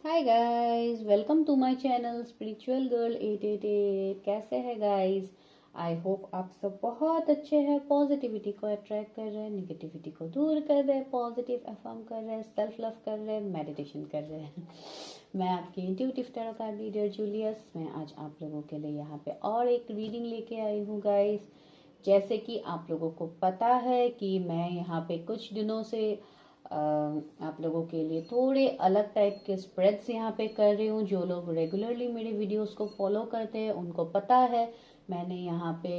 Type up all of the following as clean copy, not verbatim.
Hi guys, welcome to my channel spiritual girl 888। कैसे हैं guys? I hope आप सब बहुत अच्छे हैं। पॉजिटिविटी को अट्रैक्ट कर रहे हैं, निगेटिविटी को दूर कर रहे हैं, पॉजिटिव अफर्म कर रहे हैं, सेल्फ लव कर रहे हैं, मेडिटेशन कर रहे हैं। मैं आपकी intuitive tarot card reader Julius. मैं आज आप लोगों के लिए यहाँ पे और एक रीडिंग लेके आई हूँ गाइस। जैसे कि आप लोगों को पता है कि मैं यहाँ पे कुछ दिनों से आप लोगों के लिए थोड़े अलग टाइप के स्प्रेड्स यहाँ पे कर रही हूँ। जो लोग रेगुलरली मेरे वीडियोस को फॉलो करते हैं उनको पता है। मैंने यहाँ पे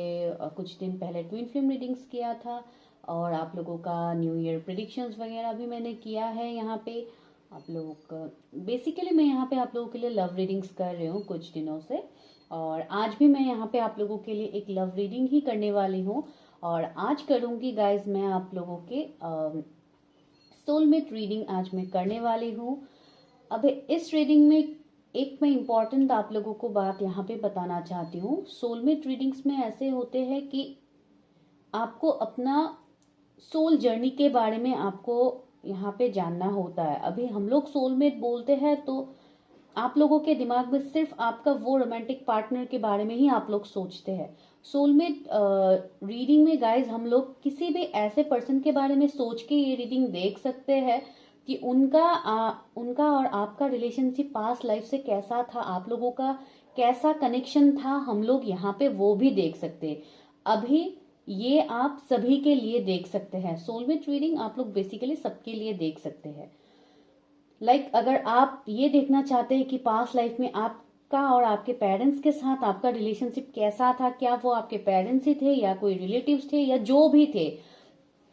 कुछ दिन पहले ट्विन फ्लेम रीडिंग्स किया था और आप लोगों का न्यू ईयर प्रिडिक्शंस वगैरह भी मैंने किया है यहाँ पे। आप लोगों का बेसिकली मैं यहाँ पे आप लोगों के लिए लव रीडिंग्स कर रही हूँ कुछ दिनों से। और आज भी मैं यहाँ पे आप लोगों के लिए एक लव रीडिंग ही करने वाली हूँ। और आज करूँगी गाइज मैं आप लोगों के सोलमेट रीडिंग आज मैं करने वाली हूँ। अब इस रीडिंग में एक मैं इम्पॉर्टेंट आप लोगों को बात यहाँ पे बताना चाहती हूँ। सोलमेट रीडिंग्स में ऐसे होते हैं कि आपको अपना सोल जर्नी के बारे में आपको यहाँ पे जानना होता है। अभी हम लोग सोलमेट बोलते हैं तो आप लोगों के दिमाग में सिर्फ आपका वो रोमांटिक पार्टनर के बारे में ही आप लोग सोचते हैं। सोलमेट रीडिंग में गाइज हम लोग किसी भी ऐसे पर्सन के बारे में सोच के ये रीडिंग देख सकते हैं कि उनका और आपका रिलेशनशिप पास्ट लाइफ से कैसा था, आप लोगों का कैसा कनेक्शन था, हम लोग यहाँ पे वो भी देख सकते हैं। अभी ये आप सभी के लिए देख सकते हैं। सोलमेट रीडिंग आप लोग बेसिकली सबके लिए देख सकते हैं। अगर आप ये देखना चाहते हैं कि पास्ट लाइफ में आपका और आपके पेरेंट्स के साथ आपका रिलेशनशिप कैसा था, क्या वो आपके पेरेंट्स ही थे या कोई रिलेटिव्स थे या जो भी थे,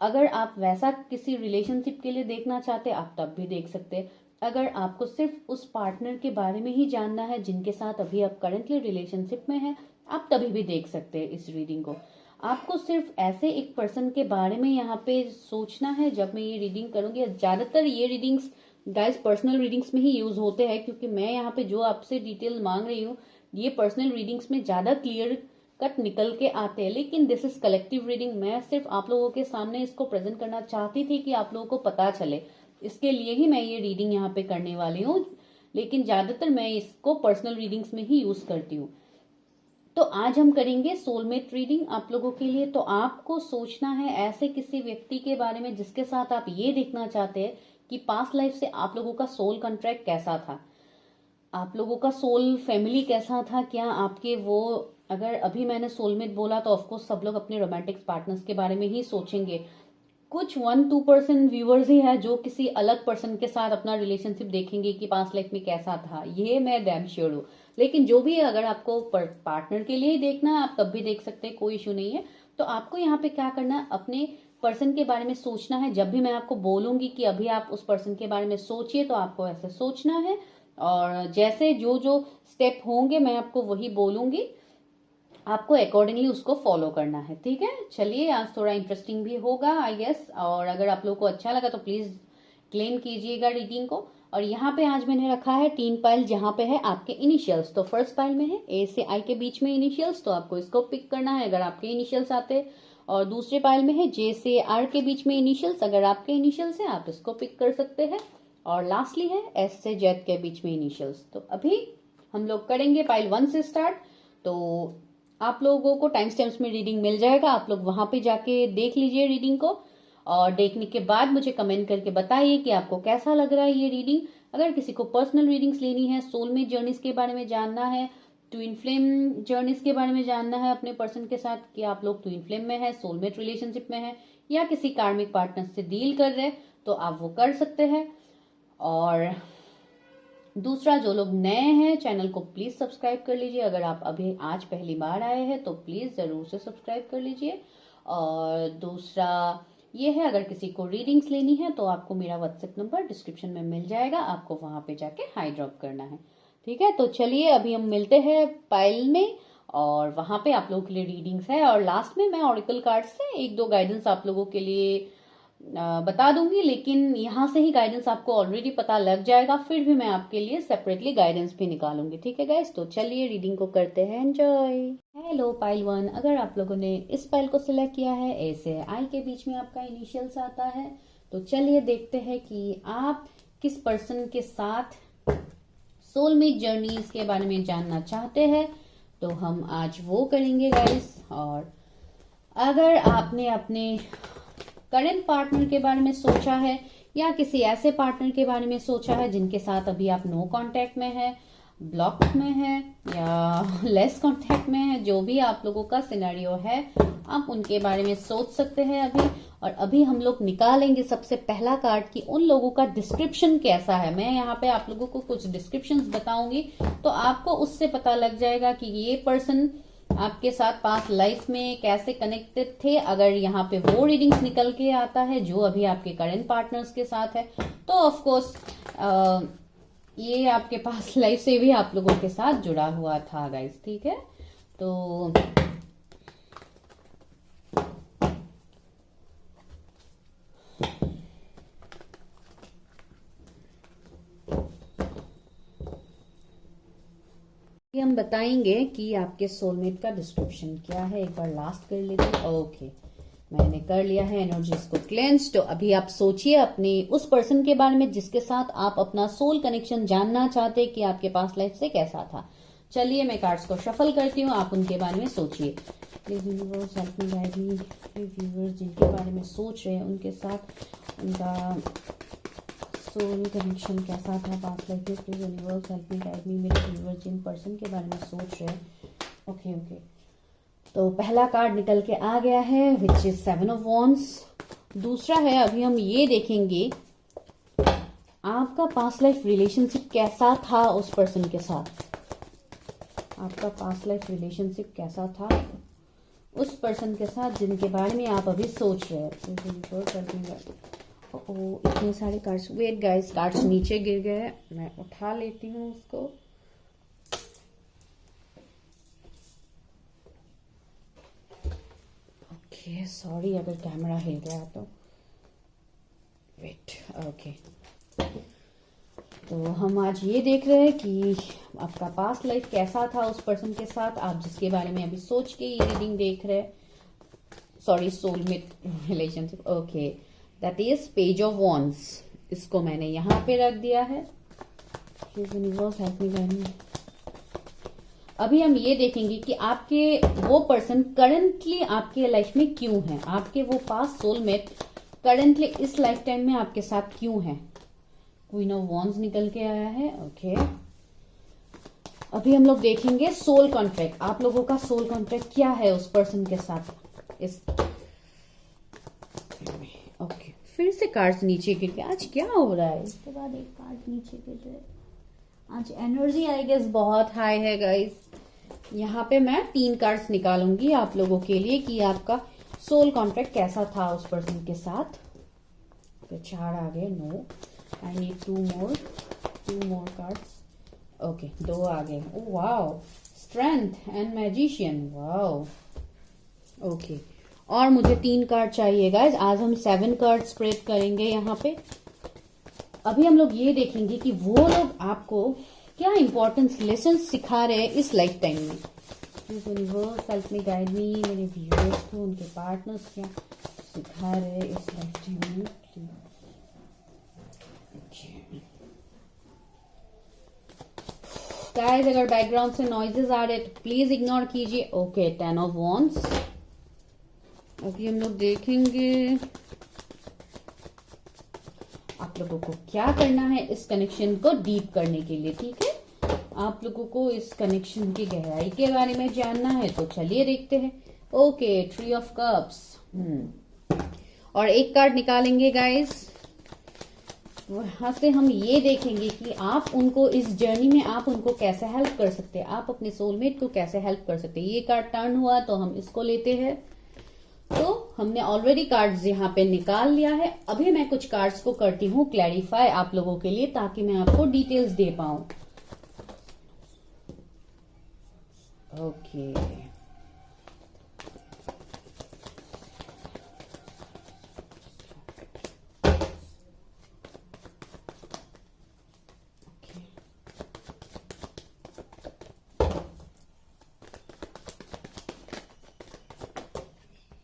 अगर आप वैसा किसी रिलेशनशिप के लिए देखना चाहते आप तब भी देख सकते हैं। अगर आपको सिर्फ उस पार्टनर के बारे में ही जानना है जिनके साथ अभी आप करंटली रिलेशनशिप में हैं, आप तभी भी देख सकते हैं इस रीडिंग को। आपको सिर्फ ऐसे एक पर्सन के बारे में यहाँ पे सोचना है जब मैं ये रीडिंग करूंगी। ज्यादातर ये रीडिंग्स गाइस पर्सनल रीडिंग्स में ही यूज होते हैं, क्योंकि मैं यहाँ पे जो आपसे डिटेल मांग रही हूँ ये पर्सनल रीडिंग्स में ज्यादा क्लियर कट निकल के आते हैं। लेकिन दिस इज कलेक्टिव रीडिंग। मैं सिर्फ आप लोगों के सामने इसको प्रेजेंट करना चाहती थी कि आप लोगों को पता चले, इसके लिए ही मैं ये रीडिंग यहाँ पे करने वाली हूँ। लेकिन ज्यादातर मैं इसको पर्सनल रीडिंग्स में ही यूज करती हूँ। तो आज हम करेंगे सोलमेट रीडिंग आप लोगों के लिए। तो आपको सोचना है ऐसे किसी व्यक्ति के बारे में जिसके साथ आप ये देखना चाहते हैं कि पास्ट लाइफ से आप लोगों का सोल कॉन्ट्रैक्ट कैसा था, आप लोगों का सोल फैमिली कैसा था, क्या आपके वो, अगर अभी मैंने सोलमेट बोला तो ऑफकोर्स सब लोग अपने रोमांटिक पार्टनर्स के बारे में ही सोचेंगे। कुछ 1-2% व्यूअर्स ही है जो किसी अलग पर्सन के साथ अपना रिलेशनशिप देखेंगे कि पास्ट लाइफ में कैसा था, ये मैं डैम श्योर हूँ। लेकिन जो भी है, अगर आपको पार्टनर के लिए ही देखना है आप तब भी देख सकते हैं, कोई इशू नहीं है। तो आपको यहाँ पे क्या करना है, अपने पर्सन के बारे में सोचना है। जब भी मैं आपको बोलूंगी कि अभी आप उस पर्सन के बारे में सोचिए तो आपको ऐसे सोचना है। और जैसे जो जो स्टेप होंगे मैं आपको वही बोलूंगी, आपको अकॉर्डिंगली उसको फॉलो करना है। ठीक है, चलिए आज थोड़ा इंटरेस्टिंग भी होगा आई गेस। और अगर आप लोग को अच्छा लगा तो प्लीज क्लेम कीजिएगा रीडिंग को। और यहाँ पे आज मैंने रखा है 3 पाइल जहां पे है आपके इनिशियल्स। तो फर्स्ट पाइल में है ए से आई के बीच में इनिशियल्स, तो आपको इसको पिक करना है अगर आपके इनिशियल्स आते। और दूसरे पाइल में है जे से आर के बीच में इनिशियल्स, अगर आपके इनिशियल्स है आप इसको पिक कर सकते हैं। और लास्टली है एस से जेड के बीच में इनिशियल्स। तो अभी हम लोग करेंगे पाइल 1 से स्टार्ट। तो आप लोगों को टाइम स्टैम्प्स में रीडिंग मिल जाएगा, आप लोग वहां पे जाके देख लीजिए रीडिंग को। और देखने के बाद मुझे कमेंट करके बताइए कि आपको कैसा लग रहा है ये रीडिंग। अगर किसी को पर्सनल रीडिंग्स लेनी है, सोलमेट जर्नीज के बारे में जानना है, ट्विन फ्लेम जर्नीज के बारे में जानना है अपने पर्सन के साथ कि आप लोग ट्विन फ्लेम में है, सोलमेट रिलेशनशिप में है या किसी कार्मिक पार्टनर से डील कर रहे हैं, तो आप वो कर सकते हैं। और दूसरा, जो लोग नए हैं चैनल को प्लीज सब्सक्राइब कर लीजिए। अगर आप अभी आज पहली बार आए हैं तो प्लीज जरूर से सब्सक्राइब कर लीजिए। और दूसरा ये है, अगर किसी को रीडिंग्स लेनी है तो आपको मेरा व्हाट्सएप नंबर डिस्क्रिप्शन में मिल जाएगा, आपको वहां पे जाके हाई ड्रॉप करना है। ठीक है, तो चलिए अभी हम मिलते हैं पाइल में और वहां पे आप लोगों के लिए रीडिंग्स है। और लास्ट में मैं ऑरिकल कार्ड से 1-2 गाइडेंस आप लोगों के लिए बता दूंगी। लेकिन यहाँ से ही गाइडेंस आपको ऑलरेडी पता लग जाएगा, फिर भी मैं आपके लिए सेपरेटली गाइडेंस भी निकालूंगी। ठीक है गाइस, तो चलिए रीडिंग को करते हैं एंजॉय। हेलो पाइल 1, अगर आप लोगों ने इस पाइल को सिलेक्ट किया है, ए से आई के बीच में आपका इनिशियल्स आता है, तो चलिए देखते हैं कि आप किस पर्सन के साथ सोलमेट जर्नीज के बारे में जानना चाहते हैं तो हम आज वो करेंगे गाइस। और अगर आपने अपने करंट पार्टनर के बारे में सोचा है या किसी ऐसे पार्टनर के बारे में सोचा है जिनके साथ अभी आप नो कांटेक्ट में है, ब्लॉक में है या लेस कांटेक्ट में है, जो भी आप लोगों का सिनेरियो है, आप उनके बारे में सोच सकते हैं अभी। और अभी हम लोग निकालेंगे सबसे पहला कार्ड कि उन लोगों का डिस्क्रिप्शन कैसा है। मैं यहाँ पे आप लोगों को कुछ डिस्क्रिप्शंस बताऊंगी तो आपको उससे पता लग जाएगा कि ये पर्सन आपके साथ पास्ट लाइफ में कैसे कनेक्टेड थे। अगर यहाँ पे वो रीडिंग्स निकल के आता है जो अभी आपके करंट पार्टनर्स के साथ है तो ऑफ कोर्स ये आपके पास्ट लाइफ से भी आप लोगों के साथ जुड़ा हुआ था गाइस, ठीक है। तो हम बताएंगे कि आपके सोलमेट का डिस्क्रिप्शन क्या है। एक बार लास्ट कर लेते। ओके, मैंने कर लिया है एनर्जीज को क्लेंस। तो अभी आप सोचिए अपने उस पर्सन के बारे में जिसके साथ आप अपना सोल कनेक्शन जानना चाहते कि आपके पास लाइफ से कैसा था। चलिए मैं कार्ड्स को शफल करती हूँ, आप उनके बारे में सोचिए। Please universe help me guide me. Viewers जिनके बारे में सोच रहे हैं उनके साथ उनका सोल कनेक्शन कैसा था पास्ट लाइफ में। Please universe help me guide मी। मेरे व्यूअर्स जिन पर्सन के बारे में सोच रहे हैं। ओके ओके, तो पहला कार्ड निकल के आ गया है विच इज 7 ऑफ वॉन्ड्स। दूसरा है, अभी हम ये देखेंगे आपका पास्ट लाइफ रिलेशनशिप कैसा था उस पर्सन के साथ। आपका पास्ट लाइफ रिलेशनशिप कैसा था उस पर्सन के साथ जिनके बारे में आप अभी सोच रहे हैं। इतने सारे कार्ड्स, वेट गाइस, कार्ड्स नीचे गिर गए, मैं उठा लेती हूँ उसको। ओके सॉरी अगर कैमरा हिल गया तो वेट। ओके, तो हम आज ये देख रहे हैं कि आपका पास्ट लाइफ कैसा था उस पर्सन के साथ, आप जिसके बारे में अभी सोच के ये रीडिंग देख रहे हैं। Sorry, soulmate relationship. Okay, that is page of wands. इसको मैंने यहाँ पे रख दिया है। यूनिवर्स हेल्प मी गाइड मी। अभी हम ये देखेंगे कि आपके वो पर्सन करंटली आपके लाइफ में क्यों है। आपके वो पास्ट सोलमेट करंटली इस लाइफ टाइम में आपके साथ क्यों है। क्वीन ऑफ वॉन्ड्स निकल के आया है। ओके, अभी हम लोग देखेंगे सोल कॉन्ट्रैक्ट। आप लोगों का सोल कॉन्ट्रैक्ट क्या है उस पर्सन के साथ। इस ओके, फिर से कार्ड्स नीचे गिर गए। आज क्या हो रहा है, इसके बाद एक कार्ड नीचे गिर रहा है। आज एनर्जी आई गेस बहुत हाई है गाइस। यहाँ पे मैं 3 कार्ड्स निकालूंगी आप लोगों के लिए कि आपका सोल कॉन्ट्रैक्ट कैसा था उस पर्सन के साथ। तो 4 आ गए। No, I need 2 more cards. Okay, 2 आ गए। Oh wow, strength and magician. Wow, okay, और मुझे 3 कार्ड चाहिए गाइज। आज हम 7 कार्ड स्प्रेड करेंगे यहाँ पे। अभी हम लोग ये देखेंगे कि वो लोग आपको क्या इंपॉर्टेंस लेसन सिखा रहे हैं इस लाइफ टाइम में। यूनिवर्स हेल्प मी गाइड मी। मेरे व्यूअर्स को उनके पार्टनर्स क्या सिखा रहे हैं इस लाइफ टाइम में। गाइज अगर बैकग्राउंड से नॉइजेस आ रहे तो प्लीज इग्नोर कीजिए। Okay, 10 of wands. अभी हम लोग देखेंगे आप लोगों को क्या करना है इस कनेक्शन को डीप करने के लिए, ठीक है। आप लोगों को इस कनेक्शन की गहराई के बारे में जानना है तो चलिए देखते हैं। Okay, 3 of cups. और एक कार्ड निकालेंगे गाइस। वहां से हम ये देखेंगे कि आप उनको इस जर्नी में आप उनको कैसे हेल्प कर सकते हैं, आप अपने सोलमेट को कैसे हेल्प कर सकते हैं। ये कार्ड टर्न हुआ तो हम इसको लेते हैं। तो हमने ऑलरेडी कार्ड्स यहाँ पे निकाल लिया है। अभी मैं कुछ कार्ड्स को करती हूँ क्लैरिफाई आप लोगों के लिए ताकि मैं आपको डिटेल्स दे पाऊं। ओके,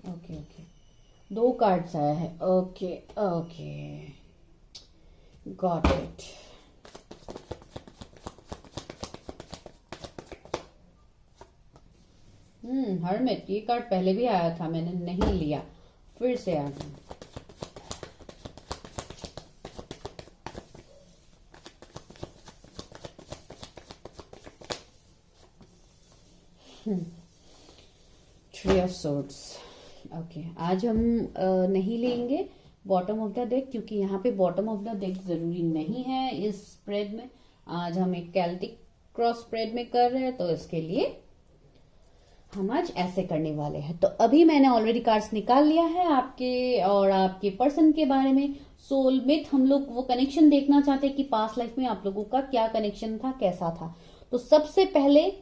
ओके ओके, 2 कार्ड्स आया है। Okay okay, got it. Hermit, ये कार्ड पहले भी आया था, मैंने नहीं लिया, फिर से आ गया। Three of swords. ओके, आज हम नहीं लेंगे बॉटम ऑफ द डेक, क्योंकि यहाँ पे बॉटम ऑफ द डेक जरूरी नहीं है इस स्प्रेड में। आज हम एक कैल्टिक क्रॉस स्प्रेड में कर रहे हैं, तो इसके लिए हम आज ऐसे करने वाले हैं। तो अभी मैंने ऑलरेडी कार्ड्स निकाल लिया है आपके और आपके पर्सन के बारे में। सोलमेट, हम लोग वो कनेक्शन देखना चाहते हैं कि पास्ट लाइफ में आप लोगों का क्या कनेक्शन था, कैसा था। तो सबसे पहले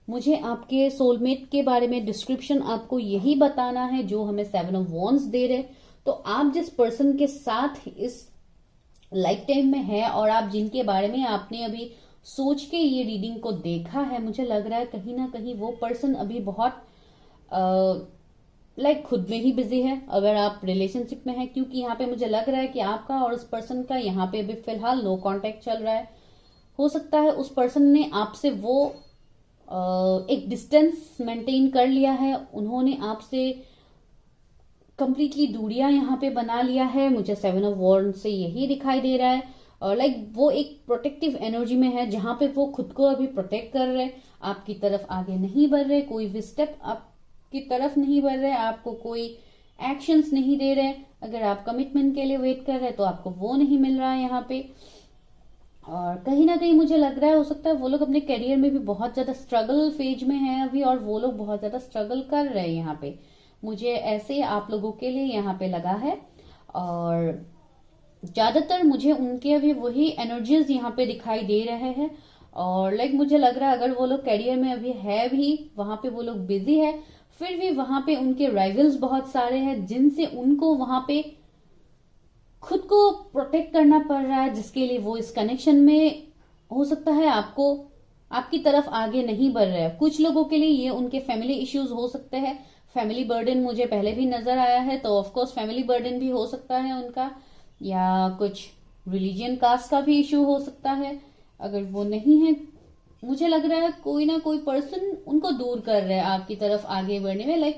मुझे आपके सोलमेट के बारे में डिस्क्रिप्शन आपको यही बताना है जो हमें 7 ऑफ वॉन्ड्स दे रहे। तो आप जिस पर्सन के साथ इस लाइफ टाइम में है और आप जिनके बारे में आपने अभी सोच के ये रीडिंग को देखा है, मुझे लग रहा है कहीं ना कहीं वो पर्सन अभी बहुत खुद में ही बिजी है, अगर आप रिलेशनशिप में है, क्योंकि यहाँ पे मुझे लग रहा है कि आपका और उस पर्सन का यहाँ पे अभी फिलहाल नो कांटेक्ट चल रहा है। हो सकता है उस पर्सन ने आपसे वो एक डिस्टेंस मेंटेन कर लिया है, उन्होंने आपसे कंप्लीटली दूरियां यहाँ पे बना लिया है। मुझे 7 ऑफ वॉन्ड्स से यही दिखाई दे रहा है। और वो एक प्रोटेक्टिव एनर्जी में है, जहां पे वो खुद को अभी प्रोटेक्ट कर रहे, आपकी तरफ आगे नहीं बढ़ रहे, कोई भी स्टेप आपकी तरफ नहीं बढ़ रहे, आपको कोई एक्शंस नहीं दे रहे। अगर आप कमिटमेंट के लिए वेट कर रहे हैं तो आपको वो नहीं मिल रहा है यहाँ पे। और कहीं ना कहीं मुझे लग रहा है, हो सकता है वो लोग अपने करियर में भी बहुत ज्यादा स्ट्रगल फेज में है अभी, और वो लोग बहुत ज्यादा स्ट्रगल कर रहे हैं यहाँ पे। मुझे ऐसे आप लोगों के लिए यहाँ पे लगा है, और ज्यादातर मुझे उनके अभी वही एनर्जीज यहाँ पे दिखाई दे रहे हैं। और मुझे लग रहा है अगर वो लोग करियर में अभी है भी, वहां पे वो लोग बिजी है, फिर भी वहां पे उनके राइवल्स बहुत सारे हैं जिनसे उनको वहां पे खुद को प्रोटेक्ट करना पड़ रहा है, जिसके लिए वो इस कनेक्शन में हो सकता है आपकी तरफ आगे नहीं बढ़ रहे हैं। कुछ लोगों के लिए ये उनके फैमिली इश्यूज हो सकते हैं। फैमिली बर्डन मुझे पहले भी नजर आया है, तो ऑफकोर्स फैमिली बर्डन भी हो सकता है उनका, या कुछ रिलीजियन कास्ट का भी इश्यू हो सकता है। अगर वो नहीं है, मुझे लग रहा है कोई ना कोई पर्सन उनको दूर कर रहा है आपकी तरफ आगे बढ़ने में।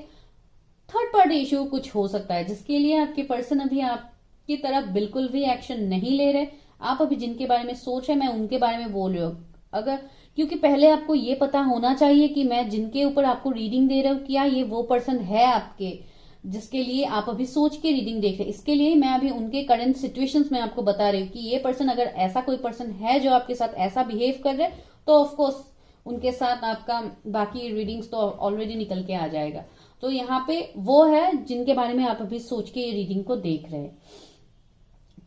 थर्ड पार्टी इश्यू कुछ हो सकता है, जिसके लिए आपके पर्सन अभी आपकी तरफ बिल्कुल भी एक्शन नहीं ले रहे। आप अभी जिनके बारे में सोच रहे, मैं उनके बारे में बोल रही हूँ। क्योंकि पहले आपको ये पता होना चाहिए कि मैं जिनके ऊपर आपको रीडिंग दे रहा हूँ, क्या ये वो पर्सन है आपके जिसके लिए आप अभी सोच के रीडिंग देख रहे हैं। इसके लिए मैं अभी उनके करंट सिचुएशंस में आपको बता रही हूँ कि ये पर्सन, अगर ऐसा कोई पर्सन है जो आपके साथ ऐसा बिहेव कर रहे, तो ऑफकोर्स उनके साथ आपका बाकी रीडिंग्स तो ऑलरेडी निकल के आ जाएगा। तो यहाँ पे वो है जिनके बारे में आप अभी सोच के ये रीडिंग को देख रहे हैं।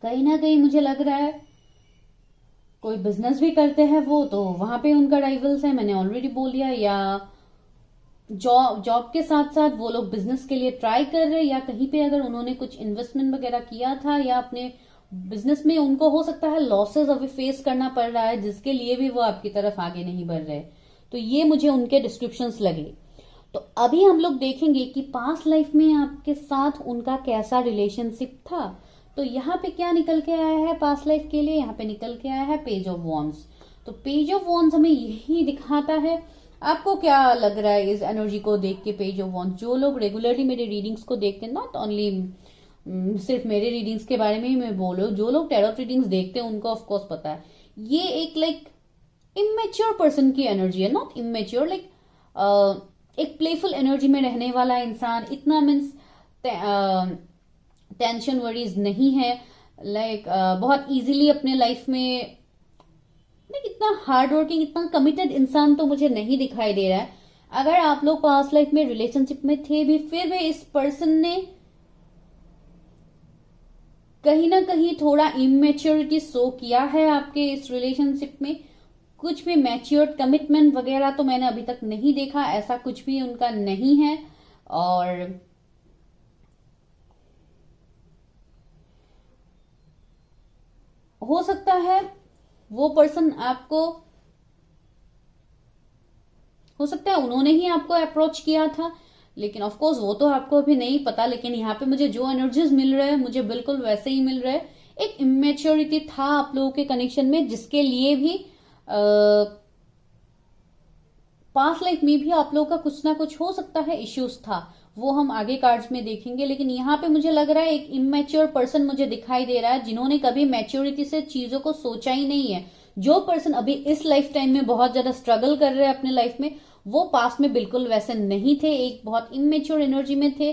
कहीं ना कहीं मुझे लग रहा है कोई बिजनेस भी करते हैं वो, तो वहां पे उनका राइवल्स है, मैंने ऑलरेडी बोल दिया। या जॉब के साथ साथ वो लोग बिजनेस के लिए ट्राई कर रहे हैं, या कहीं पे अगर उन्होंने कुछ इन्वेस्टमेंट वगैरह किया था, या अपने बिजनेस में उनको हो सकता है लॉसेस अभी फेस करना पड़ रहा है, जिसके लिए भी वो आपकी तरफ आगे नहीं बढ़ रहे। तो ये मुझे उनके डिस्क्रिप्शंस लगे। तो अभी हम लोग देखेंगे कि पास्ट लाइफ में आपके साथ उनका कैसा रिलेशनशिप था। तो यहाँ पे क्या निकल के आया है पास्ट लाइफ के लिए, यहाँ पे निकल के आया है पेज ऑफ वॉन्ड्स। तो पेज ऑफ वॉन्ड्स हमें यही दिखाता है। आपको क्या लग रहा है इस एनर्जी को देख के पेज ऑफ वॉन्ड्स? जो लोग रेगुलरली मेरे रीडिंग्स को देखते हैं, नॉट ओनली सिर्फ मेरे रीडिंग्स के बारे में ही मैं बोल रही हूँ, जो लोग टैरो रीडिंग्स देखते हैं उनको ऑफकोर्स पता है, ये एक इमेच्योर पर्सन की एनर्जी है। नॉट इमेच्योर, एक प्लेफुल एनर्जी में रहने वाला इंसान, इतना मीन्स टेंशन वरीज नहीं है। बहुत इजीली अपने लाइफ में इतना हार्ड वर्किंग, इतना कमिटेड इंसान तो मुझे नहीं दिखाई दे रहा है। अगर आप लोग पास्ट लाइफ में रिलेशनशिप में थे भी, फिर भी इस पर्सन ने कहीं ना कहीं थोड़ा इमेच्योरिटी शो किया है आपके इस रिलेशनशिप में। कुछ भी मैच्योर्ड कमिटमेंट वगैरह तो मैंने अभी तक नहीं देखा, ऐसा कुछ भी उनका नहीं है। और हो सकता है वो पर्सन आपको, हो सकता है उन्होंने ही आपको अप्रोच किया था, लेकिन ऑफ कोर्स वो तो आपको अभी नहीं पता। लेकिन यहाँ पे मुझे जो एनर्जीज मिल रहे हैं, मुझे बिल्कुल वैसे ही मिल रहे हैं। एक इमेच्योरिटी था आप लोगों के कनेक्शन में, जिसके लिए भी पास्ट लाइफ में भी आप लोगों का कुछ ना कुछ हो सकता है इश्यूज था, वो हम आगे कार्ड्स में देखेंगे। लेकिन यहाँ पे मुझे लग रहा है एक इमेच्योर पर्सन मुझे दिखाई दे रहा है, जिन्होंने कभी मैच्योरिटी से चीजों को सोचा ही नहीं है। जो पर्सन अभी इस लाइफ टाइम में बहुत ज्यादा स्ट्रगल कर रहे हैं अपने लाइफ में, वो पास्ट में बिल्कुल वैसे नहीं थे, एक बहुत इमेच्योर एनर्जी में थे।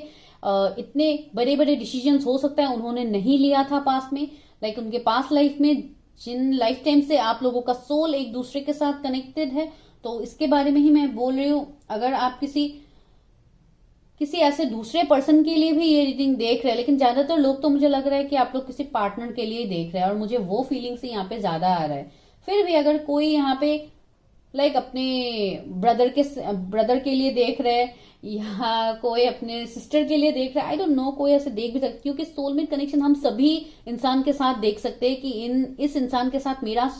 इतने बड़े बड़े डिसीजंस हो सकता है उन्होंने नहीं लिया था पास्ट में। लाइक उनके पास्ट लाइफ में जिन लाइफ टाइम से आप लोगों का सोल एक दूसरे के साथ कनेक्टेड है, तो इसके बारे में ही मैं बोल रही हूं। अगर आप किसी ऐसे दूसरे पर्सन के लिए भी ये रीडिंग देख रहे हैं, लेकिन ज्यादातर लोग तो मुझे लग रहा है कि आप लोग किसी पार्टनर के लिए देख रहे हैं, और मुझे वो फीलिंग्स यहाँ पे ज्यादा आ रहा है। फिर भी अगर कोई यहाँ पे लाइक अपने ब्रदर के लिए देख रहे हैं, या कोई अपने सिस्टर के लिए देख रहा है, आई डोंट नो, कोई ऐसे देख भी सकते, क्योंकि सोलमेट कनेक्शन हम सभी इंसान के साथ देख सकते हैं कि इस इंसान के साथ मेरा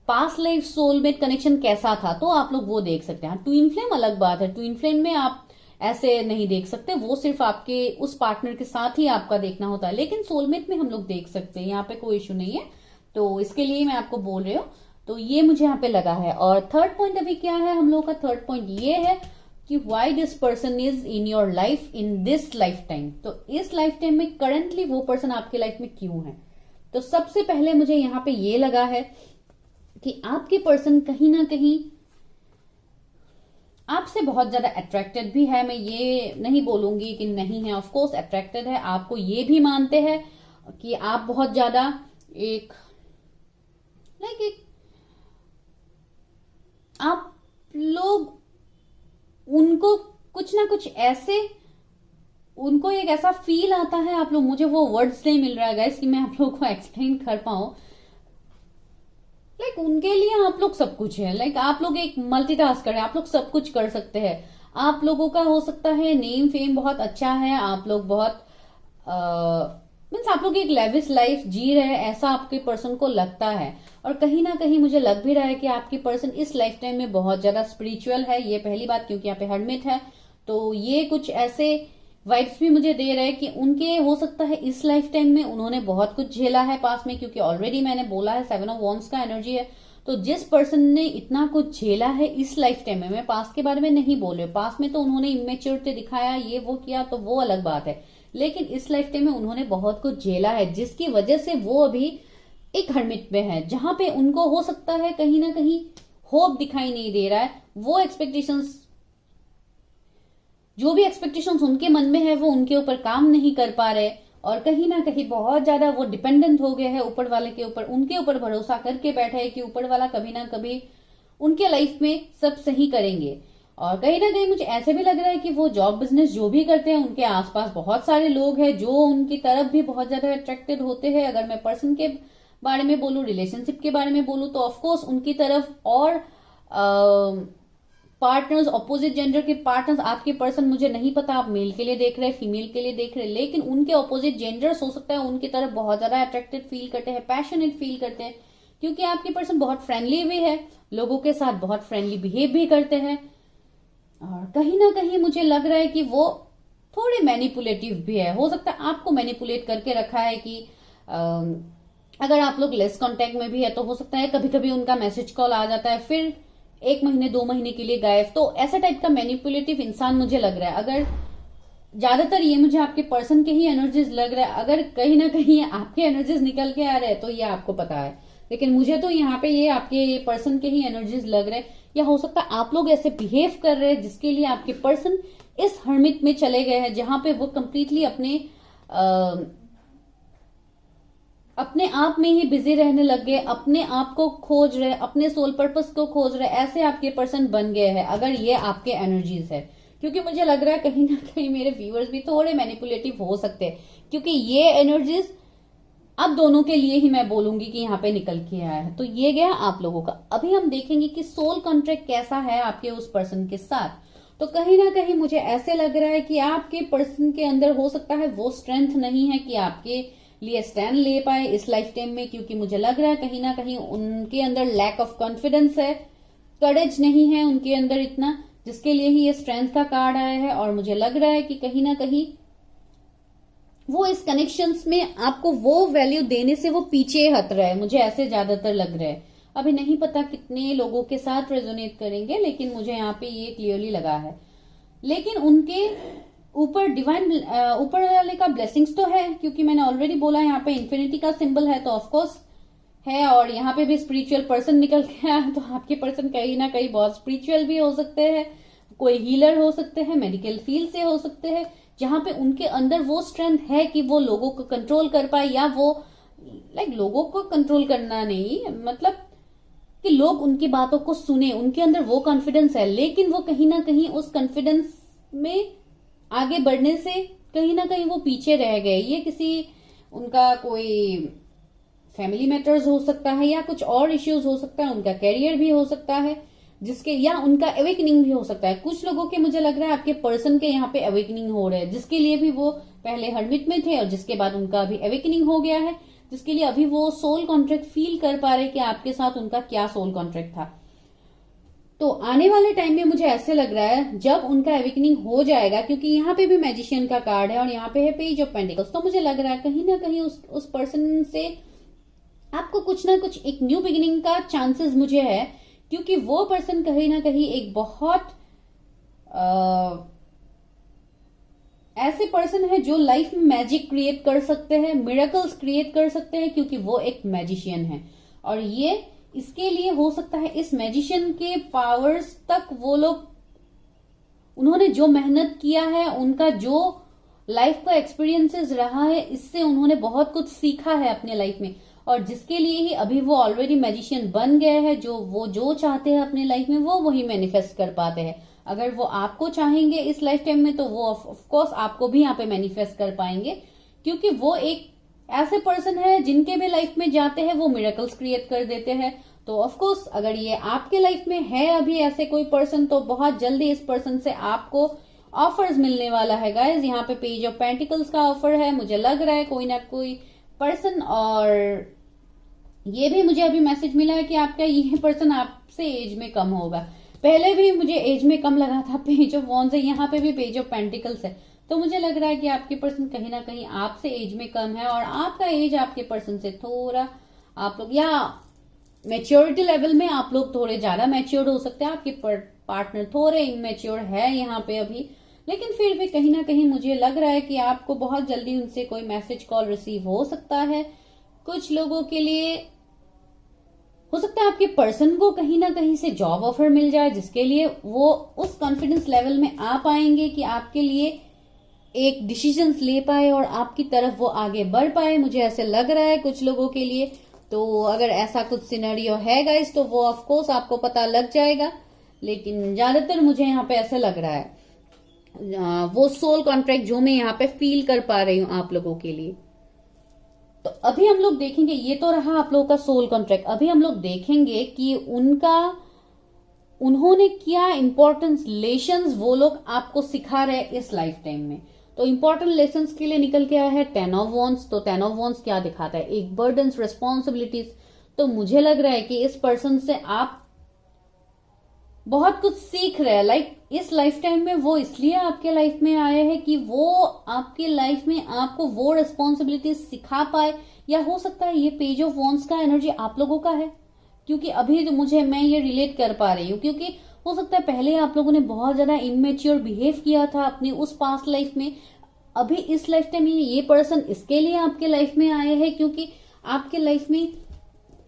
पास्ट लाइफ सोलमेट कनेक्शन कैसा था, तो आप लोग वो देख सकते हैं। ट्विन फ्लेम अलग बात है, ट्विन फ्लेम में आप ऐसे नहीं देख सकते, वो सिर्फ आपके उस पार्टनर के साथ ही आपका देखना होता है। लेकिन सोलमेट में हम लोग देख सकते हैं, यहाँ पे कोई इश्यू नहीं है, तो इसके लिए मैं आपको बोल रही हूँ। तो ये मुझे यहाँ पे लगा है। और थर्ड पॉइंट अभी क्या है हम लोग का, थर्ड पॉइंट ये है कि why this person is in your life in this life time. तो इस लाइफ टाइम में करंटली वो पर्सन आपके लाइफ में क्यों है। तो सबसे पहले मुझे यहाँ पे ये लगा है कि आपके पर्सन कहीं ना कहीं आपसे बहुत ज्यादा अट्रैक्टेड भी है। मैं ये नहीं बोलूंगी कि नहीं है, ऑफ कोर्स अट्रैक्टेड है, आपको ये भी मानते हैं कि आप बहुत ज्यादा एक आप लोग उनको कुछ ना कुछ ऐसे, उनको एक ऐसा फील आता है, आप लोग, मुझे वो वर्ड्स नहीं मिल रहा है गाइस कि मैं आप लोगों को एक्सप्लेन कर पाऊं। लाइक उनके लिए आप लोग सब कुछ है, लाइक आप लोग एक मल्टीटास्कर है, आप लोग सब कुछ कर सकते हैं। आप लोगों का हो सकता है नेम फेम बहुत अच्छा है, आप लोग बहुत मीन्स आप लोग एक लेविश लाइफ जी रहे हैं, ऐसा आपके पर्सन को लगता है। और कहीं ना कहीं मुझे लग भी रहा है कि आपकी पर्सन इस लाइफ टाइम में बहुत ज्यादा स्पिरिचुअल है। ये पहली बात, क्योंकि यहाँ पे हर्मिट है, तो ये कुछ ऐसे वाइब्स भी मुझे दे रहे हैं कि उनके हो सकता है इस लाइफ टाइम में उन्होंने बहुत कुछ झेला है पास में, क्योंकि ऑलरेडी मैंने बोला है 7 ऑफ वॉन्ड्स का एनर्जी है। तो जिस पर्सन ने इतना कुछ झेला है इस लाइफ टाइम में, मैं पास्ट के बारे में नहीं बोल रही, पास्ट में तो उन्होंने इमेच्योरिटी दिखाया, ये वो किया, तो वो अलग बात है। लेकिन इस लाइफ टाइम में उन्होंने बहुत कुछ झेला है, जिसकी वजह से वो अभी एक हर्मिट में है, जहां पे उनको हो सकता है कहीं ना कहीं होप दिखाई नहीं दे रहा है। वो एक्सपेक्टेशंस, जो भी एक्सपेक्टेशंस उनके मन में है, वो उनके ऊपर काम नहीं कर पा रहे, और कहीं ना कहीं बहुत ज्यादा वो डिपेंडेंट हो गए हैं ऊपर वाले के ऊपर। उनके ऊपर भरोसा करके बैठे हैं कि ऊपर वाला कभी ना कभी उनके लाइफ में सब सही करेंगे। और कहीं ना कहीं मुझे ऐसे भी लग रहा है कि वो जॉब बिजनेस जो भी करते हैं, उनके आसपास बहुत सारे लोग हैं जो उनकी तरफ भी बहुत ज्यादा अट्रैक्टेड होते हैं। अगर मैं पर्सन के बारे में बोलूं, रिलेशनशिप के बारे में बोलूं, तो ऑफकोर्स उनकी तरफ और पार्टनर्स, ऑपोजिट जेंडर के पार्टनर्स, आपके पर्सन, मुझे नहीं पता आप मेल के लिए देख रहे हैं, फीमेल के लिए देख रहे हैं, लेकिन उनके ऑपोजिट जेंडर्स हो सकता है उनकी तरफ बहुत ज्यादा अट्रैक्टेड फील करते हैं, पैशनेट फील करते हैं, क्योंकि आपके पर्सन बहुत फ्रेंडली भी है, लोगों के साथ बहुत फ्रेंडली बिहेव भी करते हैं। और कहीं ना कहीं मुझे लग रहा है कि वो थोड़े मैनिपुलेटिव भी है। हो सकता है आपको मैनिपुलेट करके रखा है कि अगर आप लोग लेस कांटेक्ट में भी है, तो हो सकता है कभी कभी उनका मैसेज कॉल आ जाता है, फिर 1 महीने 2 महीने के लिए गायब। तो ऐसा टाइप का मैनिपुलेटिव इंसान मुझे लग रहा है। अगर ज्यादातर ये मुझे आपके पर्सन के ही एनर्जीज लग रहा है, अगर कहीं ना कहीं आपके एनर्जीज निकल के आ रहे हैं तो ये आपको पता है, लेकिन मुझे तो यहाँ पे ये आपके पर्सन के ही एनर्जीज लग रहे हैं। या हो सकता है आप लोग ऐसे बिहेव कर रहे हैं जिसके लिए आपके पर्सन इस हर्मिट में चले गए हैं, जहां पे वो कंप्लीटली अपने आप में ही बिजी रहने लग गए, अपने आप को खोज रहे, अपने सोल पर्पस को खोज रहे, ऐसे आपके पर्सन बन गए हैं, अगर ये आपके एनर्जीज है। क्योंकि मुझे लग रहा है कहीं ना कहीं मेरे व्यूअर्स भी थोड़े मैनिपुलेटिव हो सकते हैं, क्योंकि ये एनर्जीज अब दोनों के लिए ही मैं बोलूंगी कि यहाँ पे निकल के आया है। तो ये गया आप लोगों का। अभी हम देखेंगे कि सोल कॉन्ट्रैक्ट कैसा है आपके उस पर्सन के साथ। तो कहीं ना कहीं मुझे ऐसे लग रहा है कि आपके पर्सन के अंदर हो सकता है वो स्ट्रेंथ नहीं है कि आपके लिए स्टैंड ले पाए इस लाइफ टाइम में, क्योंकि मुझे लग रहा है कहीं ना कहीं उनके अंदर लैक ऑफ कॉन्फिडेंस है, करेज नहीं है उनके अंदर इतना, जिसके लिए ही ये स्ट्रेंथ का कार्ड आया है। और मुझे लग रहा है कि कहीं ना कहीं वो इस कनेक्शंस में आपको वो वैल्यू देने से वो पीछे हट रहा है, मुझे ऐसे ज्यादातर लग रहा है। अभी नहीं पता कितने लोगों के साथ रेजोनेट करेंगे, लेकिन मुझे यहाँ पे ये क्लियरली लगा है। लेकिन उनके ऊपर डिवाइन ऊपर वाले का ब्लेसिंग्स तो है, क्योंकि मैंने ऑलरेडी बोला यहाँ पे इन्फिनिटी का सिंबल है, तो ऑफकोर्स है। और यहाँ पे भी स्पिरिचुअल पर्सन निकल के आया, तो आपके पर्सन कहीं ना कहीं बहुत स्पिरिचुअल भी हो सकते हैं, कोई हीलर हो सकते हैं, मेडिकल फील्ड से हो सकते हैं, जहां पे उनके अंदर वो स्ट्रेंथ है कि वो लोगों को कंट्रोल कर पाए, या वो लोगों को कंट्रोल करना नहीं, मतलब कि लोग उनकी बातों को सुने, उनके अंदर वो कॉन्फिडेंस है। लेकिन वो कहीं ना कहीं उस कॉन्फिडेंस में आगे बढ़ने से कहीं ना कहीं वो पीछे रह गए। ये किसी उनका कोई फैमिली मैटर्स हो सकता है, या कुछ और इश्यूज हो सकता है, उनका कैरियर भी हो सकता है, जिसके या उनका अवेकनिंग भी हो सकता है। कुछ लोगों के मुझे लग रहा है आपके पर्सन के यहाँ पे अवेकनिंग हो रहा है, जिसके लिए भी वो पहले हर्मिट में थे और जिसके बाद उनका अभी अवेकनिंग हो गया है, जिसके लिए अभी वो सोल कॉन्ट्रैक्ट फील कर पा रहे कि आपके साथ उनका क्या सोल कॉन्ट्रैक्ट था। तो आने वाले टाइम में मुझे ऐसे लग रहा है जब उनका अवेकनिंग हो जाएगा, क्योंकि यहाँ पे भी मैजिशियन का कार्ड है और यहाँ पे है पेज ऑफ पेंटिकल्स, तो मुझे लग रहा है कहीं ना कहीं उस पर्सन से आपको कुछ ना कुछ एक न्यू बिगिनिंग का चांसेस मुझे है, क्योंकि वो पर्सन कहीं ना कहीं एक बहुत ऐसे पर्सन है जो लाइफ में मैजिक क्रिएट कर सकते हैं, मिरेकल्स क्रिएट कर सकते हैं, क्योंकि वो एक मैजिशियन है। और ये इसके लिए हो सकता है इस मैजिशियन के पावर्स तक वो लोग, उन्होंने जो मेहनत किया है, उनका जो लाइफ का एक्सपीरियंसेस रहा है, इससे उन्होंने बहुत कुछ सीखा है अपने लाइफ में, और जिसके लिए ही अभी वो ऑलरेडी मैजिशियन बन गए हैं। जो चाहते हैं अपने लाइफ में वो वही मैनिफेस्ट कर पाते हैं। अगर वो आपको चाहेंगे इस लाइफ टाइम में, तो वो ऑफ कोर्स आपको भी यहाँ पे मैनिफेस्ट कर पाएंगे, क्योंकि वो एक ऐसे पर्सन है जिनके भी लाइफ में जाते हैं वो मिरेकल्स क्रिएट कर देते हैं। तो ऑफ कोर्स अगर ये आपके लाइफ में है अभी ऐसे कोई पर्सन, तो बहुत जल्दी इस पर्सन से आपको ऑफर्स मिलने वाला है गाइज। यहाँ पे पेज ऑफ पेंटिकल्स का ऑफर है, मुझे लग रहा है कोई ना कोई पर्सन। और ये भी मुझे अभी मैसेज मिला है कि आपका ये पर्सन आपसे एज में कम होगा। पहले भी मुझे एज में कम लगा था, पेज ऑफ वॉन्ड्स है, यहाँ पे भी पेज ऑफ पेंटिकल्स है, तो मुझे लग रहा है कि आपके पर्सन कहीं ना कहीं आपसे एज में कम है, और आपका एज आपके पर्सन से थोड़ा, आप लोग या मैच्योरिटी लेवल में आप लोग थोड़े ज्यादा मैच्योर्ड हो सकते हैं, आपके पार्टनर थोड़े इमेच्योर है यहाँ पे अभी। लेकिन फिर भी कहीं ना कहीं मुझे लग रहा है कि आपको बहुत जल्दी उनसे कोई मैसेज कॉल रिसीव हो सकता है। कुछ लोगों के लिए हो सकता है आपके पर्सन को कहीं ना कहीं से जॉब ऑफर मिल जाए, जिसके लिए वो उस कॉन्फिडेंस लेवल में आ पाएंगे कि आपके लिए एक डिसीजंस ले पाए और आपकी तरफ वो आगे बढ़ पाए। मुझे ऐसे लग रहा है कुछ लोगों के लिए। तो अगर ऐसा कुछ सिनेरियो है गाइस, तो वो ऑफ कोर्स आपको पता लग जाएगा, लेकिन ज्यादातर मुझे यहाँ पे ऐसा लग रहा है वो सोल कॉन्ट्रैक्ट जो मैं यहाँ पे फील कर पा रही हूँ आप लोगों के लिए। तो अभी हम लोग देखेंगे, ये तो रहा आप लोगों का सोल कॉन्ट्रैक्ट। अभी हम लोग देखेंगे कि उन्होंने क्या इंपॉर्टेंट लेसन्स वो लोग आपको सिखा रहे इस लाइफ टाइम में। तो इंपॉर्टेंट लेसन्स के लिए निकल के आया है 10 ऑफ वॉन्ड्स। तो 10 ऑफ वॉन्ड्स क्या दिखाता है? एक बर्डन्स, रिस्पॉन्सिबिलिटीज। तो मुझे लग रहा है कि इस पर्सन से आप बहुत कुछ सीख रहे हैं। इस लाइफ टाइम में वो इसलिए आपके लाइफ में आए हैं कि वो आपके लाइफ में आपको वो रिस्पॉन्सिबिलिटीज सिखा पाए, या हो सकता है ये पेज ऑफ वॉन्ड्स का एनर्जी आप लोगों का है, क्योंकि अभी तो मैं ये रिलेट कर पा रही हूँ, क्योंकि हो सकता है पहले आप लोगों ने बहुत ज्यादा इमेच्योर बिहेव किया था अपनी उस पास्ट लाइफ में। अभी इस लाइफ टाइम में ये पर्सन इसके लिए आपके लाइफ में आए हैं, क्योंकि आपके लाइफ में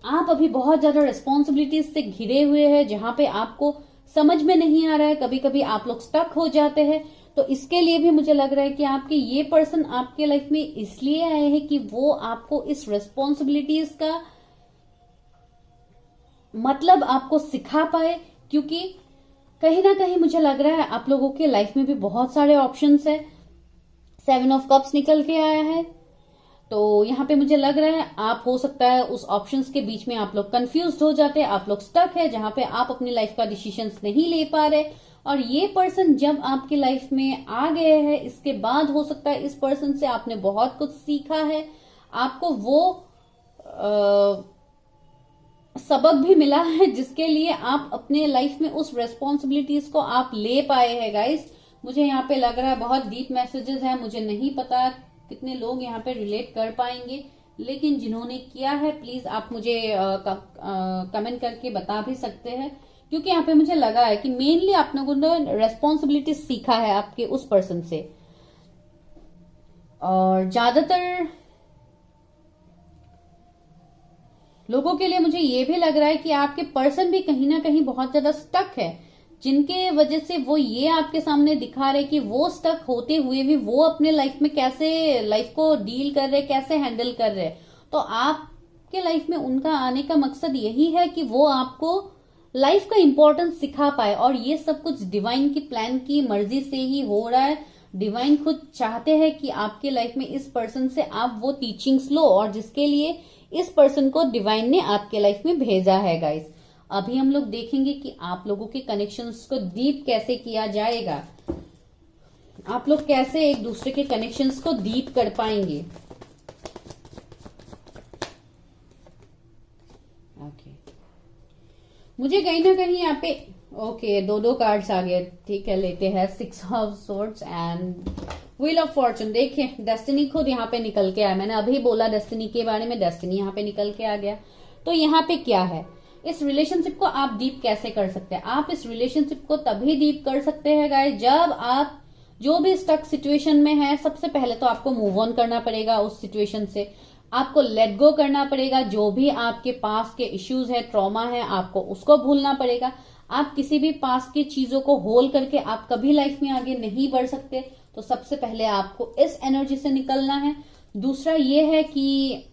आप अभी बहुत ज्यादा रिस्पॉन्सिबिलिटीज से घिरे हुए हैं, जहां पे आपको समझ में नहीं आ रहा है, कभी कभी आप लोग स्टक हो जाते हैं। तो इसके लिए भी मुझे लग रहा है कि आपके ये पर्सन आपके लाइफ में इसलिए आए हैं कि वो आपको इस रिस्पॉन्सिबिलिटीज का मतलब आपको सिखा पाए, क्योंकि कहीं ना कहीं मुझे लग रहा है आप लोगों के लाइफ में भी बहुत सारे ऑप्शंस है। 7 ऑफ कप्स निकल के आया है, तो यहाँ पे मुझे लग रहा है आप हो सकता है उस ऑप्शंस के बीच में आप लोग कंफ्यूज्ड हो जाते हैं, आप लोग स्टक है, जहां पे आप अपनी लाइफ का डिसीजंस नहीं ले पा रहे। और ये पर्सन जब आपकी लाइफ में आ गए हैं, इसके बाद हो सकता है इस पर्सन से आपने बहुत कुछ सीखा है, आपको वो सबक भी मिला है, जिसके लिए आप अपने लाइफ में उस रेस्पॉन्सिबिलिटीज को आप ले पाए हैं गाइस। मुझे यहाँ पे लग रहा है बहुत डीप मैसेजेस है, मुझे नहीं पता कितने लोग यहाँ पे रिलेट कर पाएंगे, लेकिन जिन्होंने किया है प्लीज आप मुझे कमेंट करके बता भी सकते हैं, क्योंकि यहाँ पे मुझे लगा है कि मेनली आप लोगों ने रेस्पॉन्सिबिलिटी सीखा है आपके उस पर्सन से। और ज्यादातर लोगों के लिए मुझे ये भी लग रहा है कि आपके पर्सन भी कहीं ना कहीं बहुत ज्यादा स्टक है, जिनके वजह से वो ये आपके सामने दिखा रहे कि वो स्टक होते हुए भी वो अपने लाइफ में कैसे लाइफ को डील कर रहे, कैसे हैंडल कर रहे। तो आपके लाइफ में उनका आने का मकसद यही है कि वो आपको लाइफ का इंपॉर्टेंस सिखा पाए, और ये सब कुछ डिवाइन की प्लान की मर्जी से ही हो रहा है। डिवाइन खुद चाहते हैं कि आपके लाइफ में इस पर्सन से आप वो टीचिंग्स लो, और जिसके लिए इस पर्सन को डिवाइन ने आपके लाइफ में भेजा है गाइस। अभी हम लोग देखेंगे कि आप लोगों के कनेक्शंस को डीप कैसे किया जाएगा, आप लोग कैसे एक दूसरे के कनेक्शंस को डीप कर पाएंगे। ओके, मुझे कहीं ना कहीं यहाँ पे ओके दो कार्ड्स आ गए, ठीक है लेते हैं। 6 of swords and wheel of Fortune. देखिए डेस्टिनी खुद यहाँ पे निकल के आया, मैंने अभी बोला डेस्टिनी के बारे में, डेस्टिनी यहाँ पे निकल के आ गया। तो यहाँ पे क्या है, इस रिलेशनशिप को आप डीप कैसे कर सकते हैं? आप इस रिलेशनशिप को तभी डीप कर सकते हैं गाइस जब आप जो भी स्टक सिचुएशन में है, सबसे पहले तो आपको मूव ऑन करना पड़ेगा उस सिचुएशन से, आपको लेट गो करना पड़ेगा। जो भी आपके पास के इश्यूज है, ट्रॉमा है, आपको उसको भूलना पड़ेगा। आप किसी भी पास की चीजों को होल्ड करके आप कभी लाइफ में आगे नहीं बढ़ सकते। तो सबसे पहले आपको इस एनर्जी से निकलना है। दूसरा ये है कि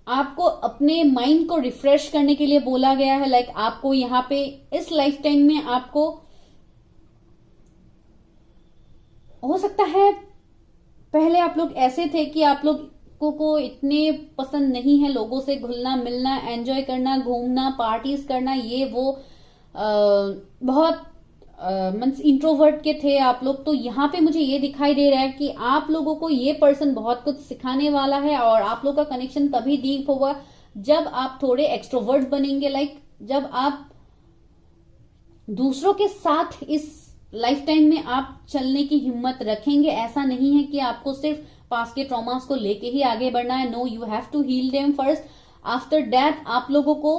आपको अपने माइंड को रिफ्रेश करने के लिए बोला गया है। लाइक आपको यहाँ पे इस लाइफ टाइम में आपको हो सकता है पहले आप लोग ऐसे थे कि आप लोगों को इतने पसंद नहीं है लोगों से घुलना मिलना, एंजॉय करना, घूमना, पार्टीज करना, ये वो बहुत मीन्स इंट्रोवर्ट के थे आप लोग। तो यहाँ पे मुझे ये दिखाई दे रहा है कि आप लोगों को ये पर्सन बहुत कुछ सिखाने वाला है, और आप लोग का कनेक्शन तभी डीप होगा जब आप थोड़े एक्सट्रोवर्ट बनेंगे। लाइक जब आप दूसरों के साथ इस लाइफ टाइम में आप चलने की हिम्मत रखेंगे। ऐसा नहीं है कि आपको सिर्फ पास्ट के ट्रॉमास को लेके ही आगे बढ़ना है। No, you have to heal them first. After that आप लोगों को,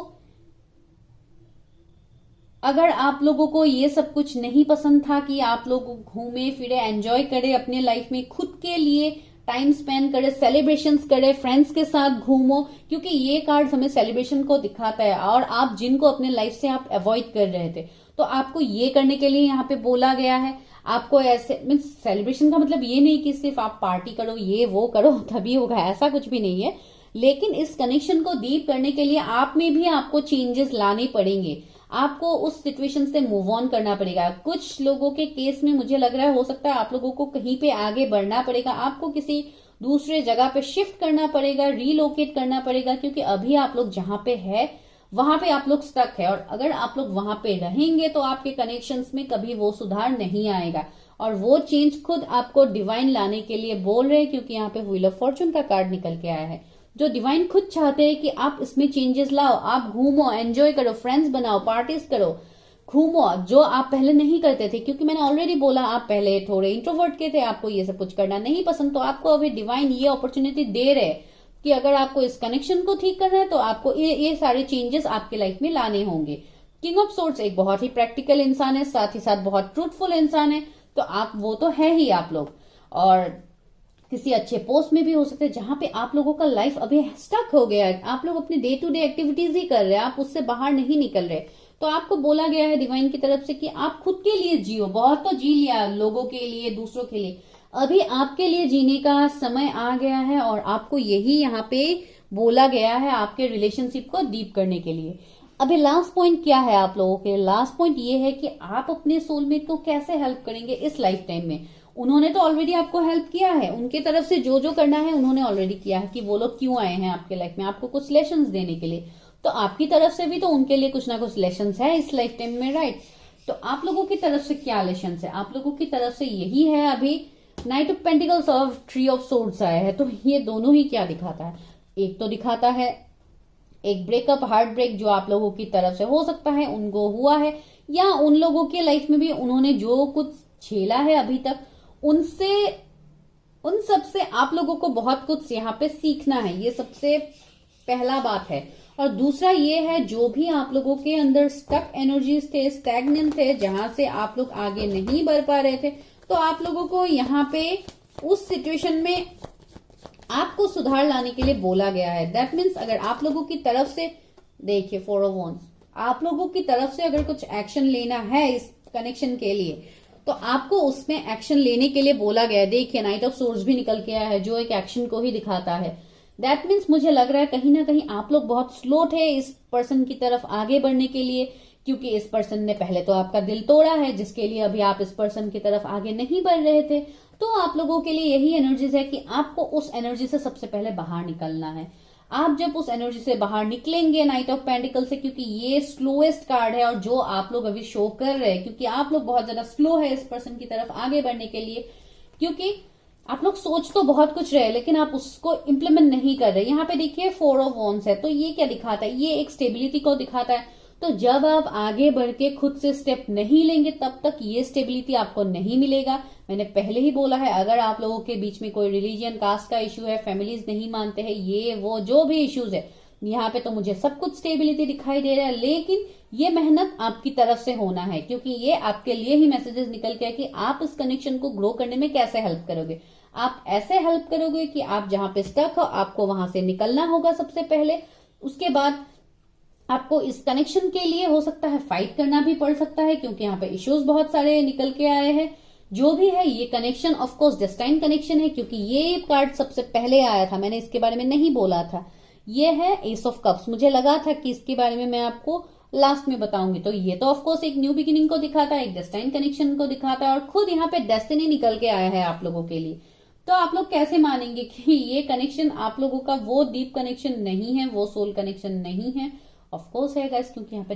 अगर आप लोगों को ये सब कुछ नहीं पसंद था कि आप लोग घूमे फिरे, एंजॉय करें अपने लाइफ में, खुद के लिए टाइम स्पेंड करे, सेलिब्रेशंस करे, फ्रेंड्स के साथ घूमो, क्योंकि ये कार्ड हमें सेलिब्रेशन को दिखाता है, और आप जिनको अपने लाइफ से आप अवॉइड कर रहे थे, तो आपको ये करने के लिए यहाँ पे बोला गया है। आपको ऐसे मीन्स सेलिब्रेशन का मतलब ये नहीं कि सिर्फ आप पार्टी करो, ये वो करो तभी होगा, ऐसा कुछ भी नहीं है। लेकिन इस कनेक्शन को डीप करने के लिए आप में भी आपको चेंजेस लाने पड़ेंगे। आपको उस सिचुएशन से मूव ऑन करना पड़ेगा। कुछ लोगों के केस में मुझे लग रहा है हो सकता है आप लोगों को कहीं पे आगे बढ़ना पड़ेगा, आपको किसी दूसरे जगह पे शिफ्ट करना पड़ेगा, रीलोकेट करना पड़ेगा, क्योंकि अभी आप लोग जहां पे है वहां पे आप लोग स्टक है। और अगर आप लोग वहां पे रहेंगे तो आपके कनेक्शंस में कभी वो सुधार नहीं आएगा, और वो चेंज खुद आपको डिवाइन लाने के लिए बोल रहे हैं, क्योंकि यहाँ पे व्हील ऑफ फॉर्चून का कार्ड निकल के आया है। जो डिवाइन खुद चाहते हैं कि आप इसमें चेंजेस लाओ, आप घूमो, एंजॉय करो, फ्रेंड्स बनाओ, पार्टीज करो, घूमो, जो आप पहले नहीं करते थे। क्योंकि मैंने ऑलरेडी बोला आप पहले थोड़े इंट्रोवर्ट के थे, आपको ये सब कुछ करना नहीं पसंद, तो आपको अभी डिवाइन ये अपॉर्चुनिटी दे रहे कि अगर आपको इस कनेक्शन को ठीक करना है तो आपको ये सारे चेंजेस आपके लाइफ में लाने होंगे। किंग ऑफ सोर्ड्स एक बहुत ही प्रैक्टिकल इंसान है, साथ ही साथ बहुत ट्रूथफुल इंसान है, तो आप वो तो है ही आप लोग, और किसी अच्छे पोस्ट में भी हो सकते हैं जहां पे आप लोगों का लाइफ अभी स्टक हो गया है। आप लोग अपने डे टू डे एक्टिविटीज ही कर रहे हैं, आप उससे बाहर नहीं निकल रहे। तो आपको बोला गया है डिवाइन की तरफ से कि आप खुद के लिए जियो। बहुत तो जी लिया लोगों के लिए, दूसरों के लिए, अभी आपके लिए जीने का समय आ गया है, और आपको यही यहाँ पे बोला गया है आपके रिलेशनशिप को डीप करने के लिए। अभी लास्ट पॉइंट क्या है आप लोगों के? लास्ट पॉइंट ये है कि आप अपने सोलमेट को कैसे हेल्प करेंगे इस लाइफ टाइम में। उन्होंने तो ऑलरेडी आपको हेल्प किया है, उनके तरफ से जो जो करना है उन्होंने ऑलरेडी किया है, कि वो लोग क्यों आए हैं आपके लाइफ में, आपको कुछ लेसन्स देने के लिए। तो आपकी तरफ से भी तो उनके लिए कुछ ना कुछ लेसन्स है इस लाइफ टाइम में, राइट? तो आप लोगों की तरफ से क्या लेसन्स है? आप लोगों की तरफ से यही है। अभी नाइट ऑफ पेंटिकल्स और ट्री ऑफ सोर्ड्स आया है, तो ये दोनों ही क्या दिखाता है? एक तो दिखाता है एक ब्रेकअप, हार्ट ब्रेक, जो आप लोगों की तरफ से हो सकता है उनको हुआ है, या उन लोगों के लाइफ में भी उन्होंने जो कुछ झेला है अभी तक, उनसे उन सब से आप लोगों को बहुत कुछ यहाँ पे सीखना है, ये सबसे पहला बात है। और दूसरा ये है, जो भी आप लोगों के अंदर स्टक एनर्जीज थे, स्टैग्नेंट थे, जहां से आप लोग आगे नहीं बढ़ पा रहे थे, तो आप लोगों को यहाँ पे उस सिचुएशन में आपको सुधार लाने के लिए बोला गया है। दैट मीन्स अगर आप लोगों की तरफ से, देखिए 4 ऑफ वांड्स, आप लोगों की तरफ से अगर कुछ एक्शन लेना है इस कनेक्शन के लिए, तो आपको उसमें एक्शन लेने के लिए बोला गया है। देखिए नाइट ऑफ सोर्ड्स भी निकल के आया है, जो एक एक्शन को ही दिखाता है। दैट मीन्स मुझे लग रहा है कहीं ना कहीं आप लोग बहुत स्लो थे इस पर्सन की तरफ आगे बढ़ने के लिए, क्योंकि इस पर्सन ने पहले तो आपका दिल तोड़ा है, जिसके लिए अभी आप इस पर्सन की तरफ आगे नहीं बढ़ रहे थे। तो आप लोगों के लिए यही एनर्जीज है कि आपको उस एनर्जी से सबसे पहले बाहर निकलना है। आप जब उस एनर्जी से बाहर निकलेंगे नाइट ऑफ पेंटिकल से, क्योंकि ये स्लोएस्ट कार्ड है और जो आप लोग अभी शो कर रहे हैं, क्योंकि आप लोग बहुत ज्यादा स्लो है इस पर्सन की तरफ आगे बढ़ने के लिए, क्योंकि आप लोग सोच तो बहुत कुछ रहे लेकिन आप उसको इम्प्लीमेंट नहीं कर रहे। यहाँ पे देखिए 4 ऑफ वांड्स है, तो ये क्या दिखाता है, ये एक स्टेबिलिटी को दिखाता है। तो जब आप आगे बढ़ के खुद से स्टेप नहीं लेंगे तब तक ये स्टेबिलिटी आपको नहीं मिलेगा। मैंने पहले ही बोला है, अगर आप लोगों के बीच में कोई रिलीजन कास्ट का इश्यू है, फैमिलीज नहीं मानते हैं, ये वो जो भी इश्यूज है, यहाँ पे तो मुझे सब कुछ स्टेबिलिटी दिखाई दे रहा है। लेकिन ये मेहनत आपकी तरफ से होना है, क्योंकि ये आपके लिए ही मैसेजेस निकल के है कि आप इस कनेक्शन को ग्रो करने में कैसे हेल्प करोगे। आप ऐसे हेल्प करोगे कि आप जहां पे स्टक हो आपको वहां से निकलना होगा सबसे पहले। उसके बाद आपको इस कनेक्शन के लिए हो सकता है फाइट करना भी पड़ सकता है, क्योंकि यहाँ पे इश्यूज बहुत सारे निकल के आए हैं। जो भी है ये connection of course destined connection है, क्योंकि ये कार्ड सबसे पहले आया था, मैंने इसके बारे में नहीं बोला था। ये है एस ऑफ कप्स, मुझे लगा था कि इसके बारे में मैं आपको लास्ट में बताऊंगी। तो ये तो ऑफकोर्स एक न्यू बिगिनिंग को दिखाता है, एक डेस्टाइन कनेक्शन को दिखाता है, और खुद यहाँ पे डेस्टिनी निकल के आया है आप लोगों के लिए। तो आप लोग कैसे मानेंगे कि ये कनेक्शन आप लोगों का वो डीप कनेक्शन नहीं है, वो सोल कनेक्शन नहीं है? ऑफकोर्स है गाइस, क्योंकि यहाँ पे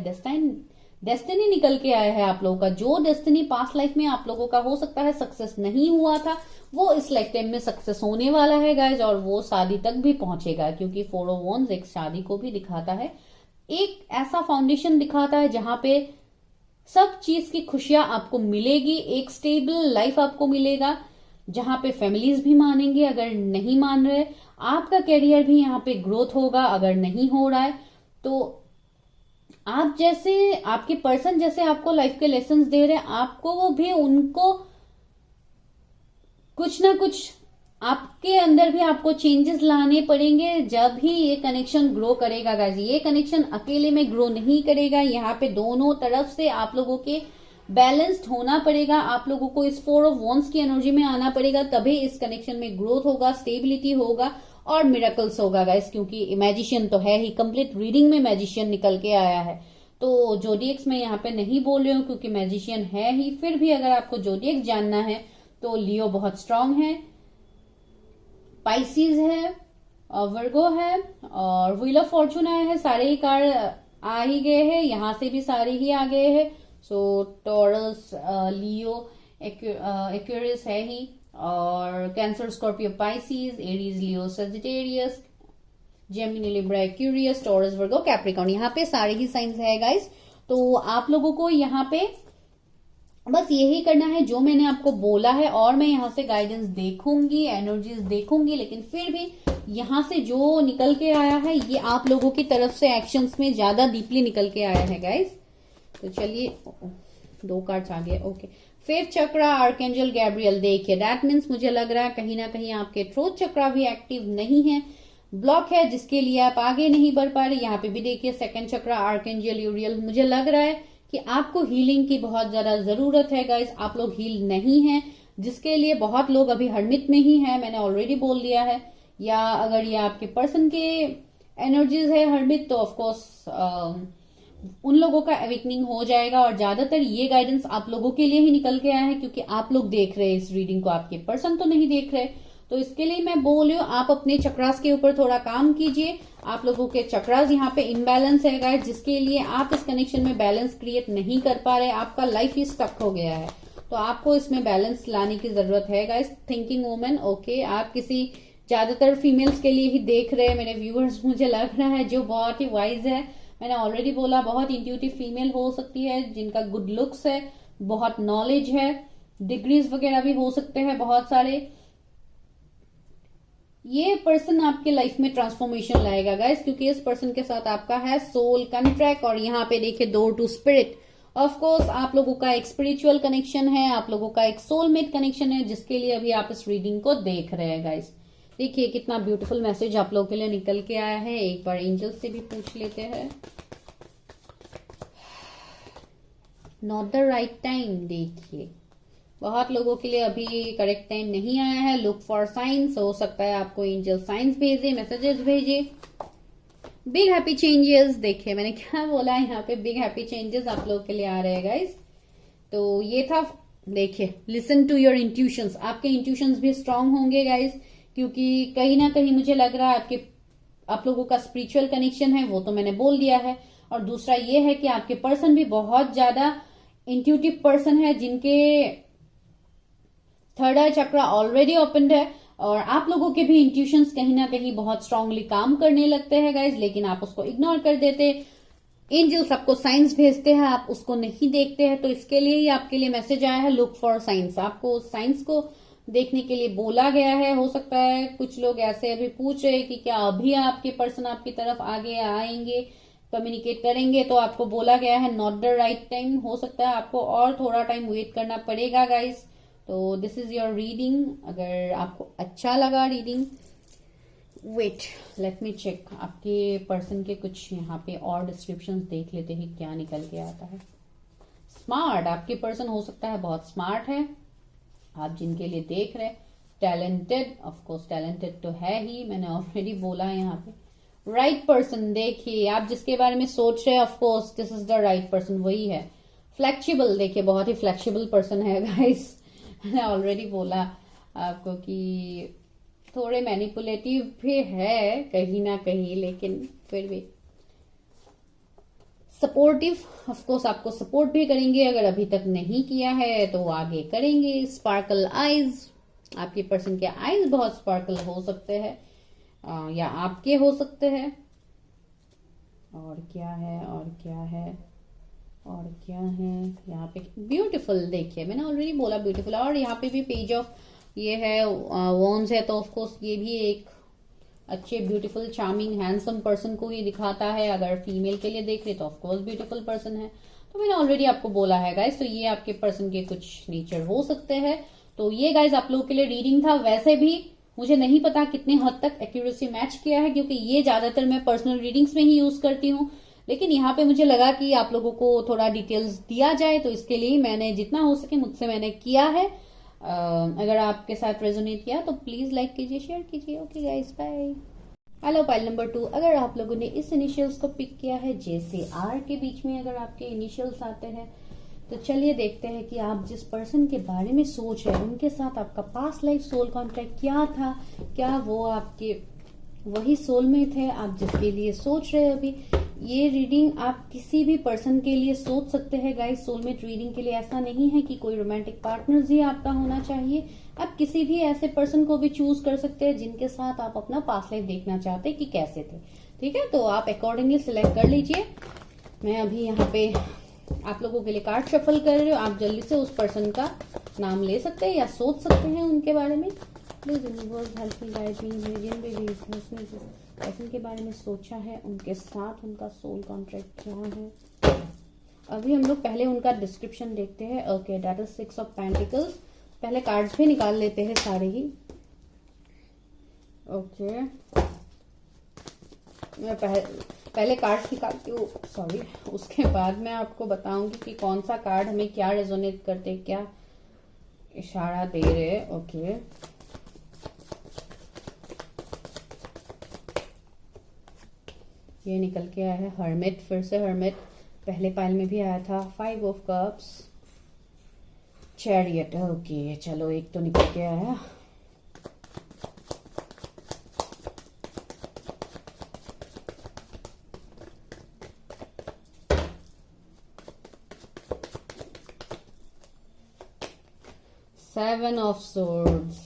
डेस्टिनी निकल के आया है आप लोगों का। जो डेस्टिनी पास्ट लाइफ में आप लोगों का हो सकता है सक्सेस नहीं हुआ था, वो इस लाइफ टाइम में सक्सेस होने वाला है गाइस, और वो शादी तक भी पहुंचेगा, क्योंकि 4 ऑफ वांड्स एक शादी को भी दिखाता है, एक ऐसा फाउंडेशन दिखाता है जहां पे सब चीज की खुशियां आपको मिलेगी, एक स्टेबल लाइफ आपको मिलेगा, जहां पे फैमिलीज भी मानेंगे अगर नहीं मान रहे, आपका कैरियर भी यहाँ पे ग्रोथ होगा अगर नहीं हो रहा है। तो आप जैसे आपके पर्सन जैसे आपको लाइफ के लेसन्स दे रहे हैं, आपको वो भी उनको कुछ ना कुछ आपके अंदर भी आपको चेंजेस लाने पड़ेंगे, जब ही ये कनेक्शन ग्रो करेगा गाइस। ये कनेक्शन अकेले में ग्रो नहीं करेगा, यहाँ पे दोनों तरफ से आप लोगों के बैलेंस्ड होना पड़ेगा। आप लोगों को इस 4 ऑफ वांड्स की एनर्जी में आना पड़ेगा, तभी इस कनेक्शन में ग्रोथ होगा, स्टेबिलिटी होगा और मिरेकल्स होगा गाइस। क्योंकि मैजिशियन तो है ही, कंप्लीट रीडिंग में मैजिशियन निकल के आया है। तो जोडिएक्स में यहाँ पे नहीं बोल रही हूँ क्योंकि मैजिशियन है ही, फिर भी अगर आपको जोडिएक्स जानना है तो लियो बहुत स्ट्रांग है, पाइसिस है, वर्गो है, और व्हील ऑफ फॉर्चून आया है। सारे ही कार्ड आ ही गए हैं, यहाँ से भी सारे ही आ गए हैं। सो टॉरस, लियो, एक्वेरियस है ही, और Cancer, Scorpio, Pisces, Aries, Leo, Sagittarius, Gemini, Libra, Aquarius, Taurus, Virgo, Capricorn, यहाँ पे सारे ही साइंस है गाइस। तो आप लोगों को यहाँ पे बस यही करना है जो मैंने आपको बोला है, और मैं यहाँ से गाइडेंस देखूंगी, एनर्जीज देखूंगी, लेकिन फिर भी यहाँ से जो निकल के आया है ये आप लोगों की तरफ से एक्शंस में ज्यादा डीपली निकल के आया है गाइस। तो चलिए 2 कार्ड्स आ गए। ओके, 5th चक्रा, आर्कएंजल गैब्रियल। देखिए दैट मीन्स मुझे लग रहा है कहीं ना कहीं आपके थ्रोट चक्रा भी एक्टिव नहीं है, ब्लॉक है, जिसके लिए आप आगे नहीं बढ़ पा रहे। यहाँ पे भी देखिए 2nd चक्रा, आर्कएंजल यूरियल। मुझे लग रहा है कि आपको हीलिंग की बहुत ज्यादा जरूरत है गाइस। आप लोग हील नहीं हैं, जिसके लिए बहुत लोग अभी हर्मिट में ही हैं, मैंने ऑलरेडी बोल दिया है। या अगर ये आपके पर्सन के एनर्जीज है हर्मिट, तो ऑफकोर्स उन लोगों का अवेकनिंग हो जाएगा। और ज्यादातर ये गाइडेंस आप लोगों के लिए ही निकल के आया है, क्योंकि आप लोग देख रहे हैं इस रीडिंग को, आपके पर्सन तो नहीं देख रहे। तो इसके लिए मैं बोल रही हूँ आप अपने चक्रास के ऊपर थोड़ा काम कीजिए। आप लोगों के चक्रास यहाँ पे इम्बैलेंस है गाइस, जिसके लिए आप इस कनेक्शन में बैलेंस क्रिएट नहीं कर पा रहे, आपका लाइफ ही स्टक हो गया है। तो आपको इसमें बैलेंस लाने की जरूरत है गाइस। थिंकिंग वुमेन, ओके, आप किसी ज्यादातर फीमेल्स के लिए ही देख रहे हैं मेरे व्यूअर्स, मुझे लग रहा है, जो बहुत ही वाइज है। मैंने ऑलरेडी बोला बहुत इंट्यूटिव फीमेल हो सकती है, जिनका गुड लुक्स है, बहुत नॉलेज है, डिग्रीज वगैरह भी हो सकते हैं बहुत सारे। ये पर्सन आपके लाइफ में ट्रांसफॉर्मेशन लाएगा गाइस, क्योंकि इस पर्सन के साथ आपका है सोल कॉन्ट्रैक्ट। और यहाँ पे देखिए door to spirit, of course आप लोगों का एक स्पिरिचुअल कनेक्शन है, आप लोगों का एक सोलमेट कनेक्शन है, जिसके लिए अभी आप इस रीडिंग को देख रहे हैं गाइस। देखिए कितना ब्यूटीफुल मैसेज आप लोगों के लिए निकल के आया है। एक बार एंजल से भी पूछ लेते हैं। नॉट द राइट टाइम, देखिए बहुत लोगों के लिए अभी करेक्ट टाइम नहीं आया है। लुक फॉर साइंस, हो सकता है आपको एंजल साइंस भेजे, मैसेजेस भेजे। बिग हैप्पी चेंजेस, देखिए मैंने क्या बोला यहाँ पे, बिग हैप्पी चेंजेस आप लोगों के लिए आ रहे हैं गाइस। तो ये था, देखिए लिसन टू योर इंट्यूशंस, आपके इंट्यूशंस भी स्ट्रांग होंगे गाइस, क्योंकि कहीं ना कहीं मुझे लग रहा है आप लोगों का स्पिरिचुअल कनेक्शन है, वो तो मैंने बोल दिया है। और दूसरा ये है कि आपके पर्सन भी बहुत ज्यादा इंट्यूटिव पर्सन है, जिनके थर्ड आई चक्रा ऑलरेडी ओपन्ड है, और आप लोगों के भी इंट्यूशंस कहीं ना कहीं बहुत स्ट्रांगली काम करने लगते हैं गाइज, लेकिन आप उसको इग्नोर कर देते। एंजल्स आपको साइंस भेजते हैं, आप उसको नहीं देखते हैं। तो इसके लिए ही आपके लिए मैसेज आया है, लुक फॉर साइंस, आपको साइंस को देखने के लिए बोला गया है। हो सकता है कुछ लोग ऐसे अभी पूछ रहे हैं कि क्या अभी आपके पर्सन आपकी तरफ आगे आएंगे, कम्युनिकेट करेंगे, तो आपको बोला गया है नॉट द राइट टाइम। हो सकता है आपको और थोड़ा टाइम वेट करना पड़ेगा गाइज। तो दिस इज योर रीडिंग। अगर आपको अच्छा लगा reading, wait let me check, आपके पर्सन के कुछ यहाँ पे और डिस्क्रिप्शन देख लेते हैं क्या निकल के आता है। स्मार्ट, आपके पर्सन हो सकता है बहुत स्मार्ट है, आप जिनके लिए देख रहे हैं। टैलेंटेड, ऑफ कोर्स टैलेंटेड तो है ही, मैंने ऑलरेडी बोला है यहाँ पे। राइट पर्सन, देखिए आप जिसके बारे में सोच रहे हैं, of course this is the right person, वही है। फ्लेक्सिबल, देखिए बहुत ही फ्लेक्सिबल पर्सन है गाइस, मैंने ऑलरेडी बोला आपको कि थोड़े मैनिपुलेटिव भी है कहीं ना कहीं, लेकिन फिर भी सपोर्टिव, ऑफ कोर्स आपको सपोर्ट भी करेंगे। अगर अभी तक नहीं किया है तो आगे करेंगे। स्पार्कल आईज, आपके पर्सन के आईज बहुत स्पार्कल हो सकते हैं, या आपके हो सकते हैं। और क्या है, और क्या है, और क्या है यहाँ पे, ब्यूटीफुल, देखिए मैंने ऑलरेडी बोला ब्यूटीफुल। और यहाँ पे भी पेज ऑफ ये है वॉन्स है, तो ऑफ कोर्स ये भी एक अच्छे ब्यूटीफुल चार्मिंग हैंडसम पर्सन को ही दिखाता है। अगर फीमेल के लिए देख रहे तो ऑफ कोर्स ब्यूटीफुल पर्सन है, तो मैंने ऑलरेडी आपको बोला है गाइस। तो ये आपके पर्सन के कुछ नेचर हो सकते हैं। तो ये गाइस आप लोगों के लिए रीडिंग था। वैसे भी मुझे नहीं पता कितने हद तक एक्यूरेसी मैच किया है, क्योंकि ये ज्यादातर मैं पर्सनल रीडिंग्स में ही यूज करती हूँ, लेकिन यहाँ पे मुझे लगा कि आप लोगों को थोड़ा डिटेल्स दिया जाए, तो इसके लिए मैंने जितना हो सके मुझसे मैंने किया है। अगर आपके साथ रेजोनेट किया तो प्लीज लाइक कीजिए, शेयर कीजिए। Okay guys, bye. Hello pile number 2, अगर आप लोगों ने इस इनिशियल्स को पिक किया है, जैसे आर के बीच में अगर आपके इनिशियल्स आते हैं, तो चलिए देखते हैं कि आप जिस पर्सन के बारे में सोच रहे हैं उनके साथ आपका पास्ट लाइफ सोल कॉन्ट्रैक्ट क्या था। क्या वो आपके वही सोलमेट है आप जिसके लिए सोच रहे हैं अभी। ये रीडिंग आप किसी भी पर्सन के लिए सोच सकते हैं गाइस। सोलमेट रीडिंग के लिए ऐसा नहीं है कि कोई रोमांटिक पार्टनर ही आपका होना चाहिए, आप किसी भी ऐसे पर्सन को भी चूज कर सकते हैं जिनके साथ आप अपना पास्ट लाइफ देखना चाहते हैं कि कैसे थे। ठीक है, तो आप अकॉर्डिंगली सिलेक्ट कर लीजिए। मैं अभी यहाँ पे आप लोगों के लिए कार्ड शफल कर रही हूँ। आप जल्दी से उस पर्सन का नाम ले सकते हैं या सोच सकते हैं उनके बारे में। Please universe help me guide me, जिन भी पर्सन के बारे में सोचा है उनके साथ उनका सोल कॉन्ट्रैक्ट क्या है। अभी हम लोग पहले उनका डिस्क्रिप्शन देखते हैं। Okay, that is 6 of pentacles. पहले कार्ड्स भी निकाल लेते हैं सारे ही। ओके, मैं पहले कार्ड्स निकालती हूँ, सॉरी, उसके बाद मैं आपको बताऊंगी कि कौन सा कार्ड हमें क्या रेजोनेट करते, क्या इशारा दे रहे। ओके, ये निकल के आया है हर्मिट, फिर से हर्मिट। पहले पाइल में भी आया था 5 ऑफ कप्स, चैरियट। ओके, चलो एक तो निकल के आया। Seven of Swords,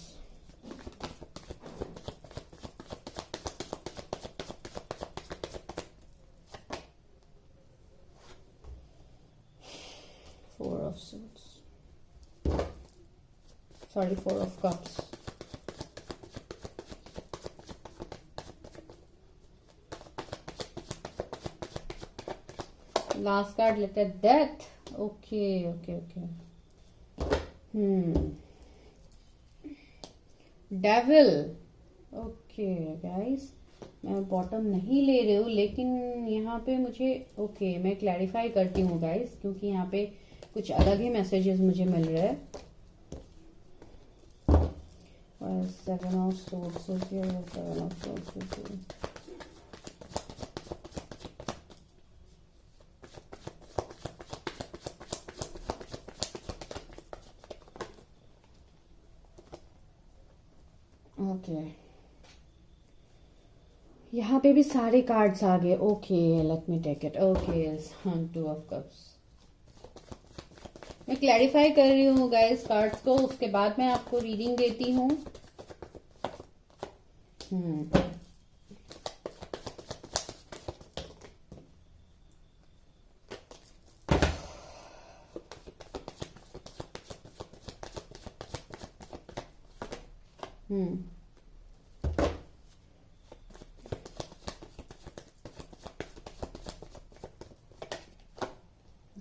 Four of Swords, sorry, 4 of Cups, last card लेते हैं, death. Okay okay okay, devil. Okay guys, मैं बॉटम नहीं ले रही हूँ, लेकिन यहाँ पे मुझे ओके मैं क्लैरिफाई करती हूँ गाइस, क्योंकि यहाँ पे कुछ अलग ही मैसेजेस मुझे मिल रहे हैं। 7 of swords, 7 of swords. Okay, यहाँ पे भी सारे कार्ड्स आ गए। Okay let me take it. Okay 2 of cups. मैं क्लैरिफाई कर रही हूँ गाइस कार्ड्स को, उसके बाद मैं आपको रीडिंग देती हूँ।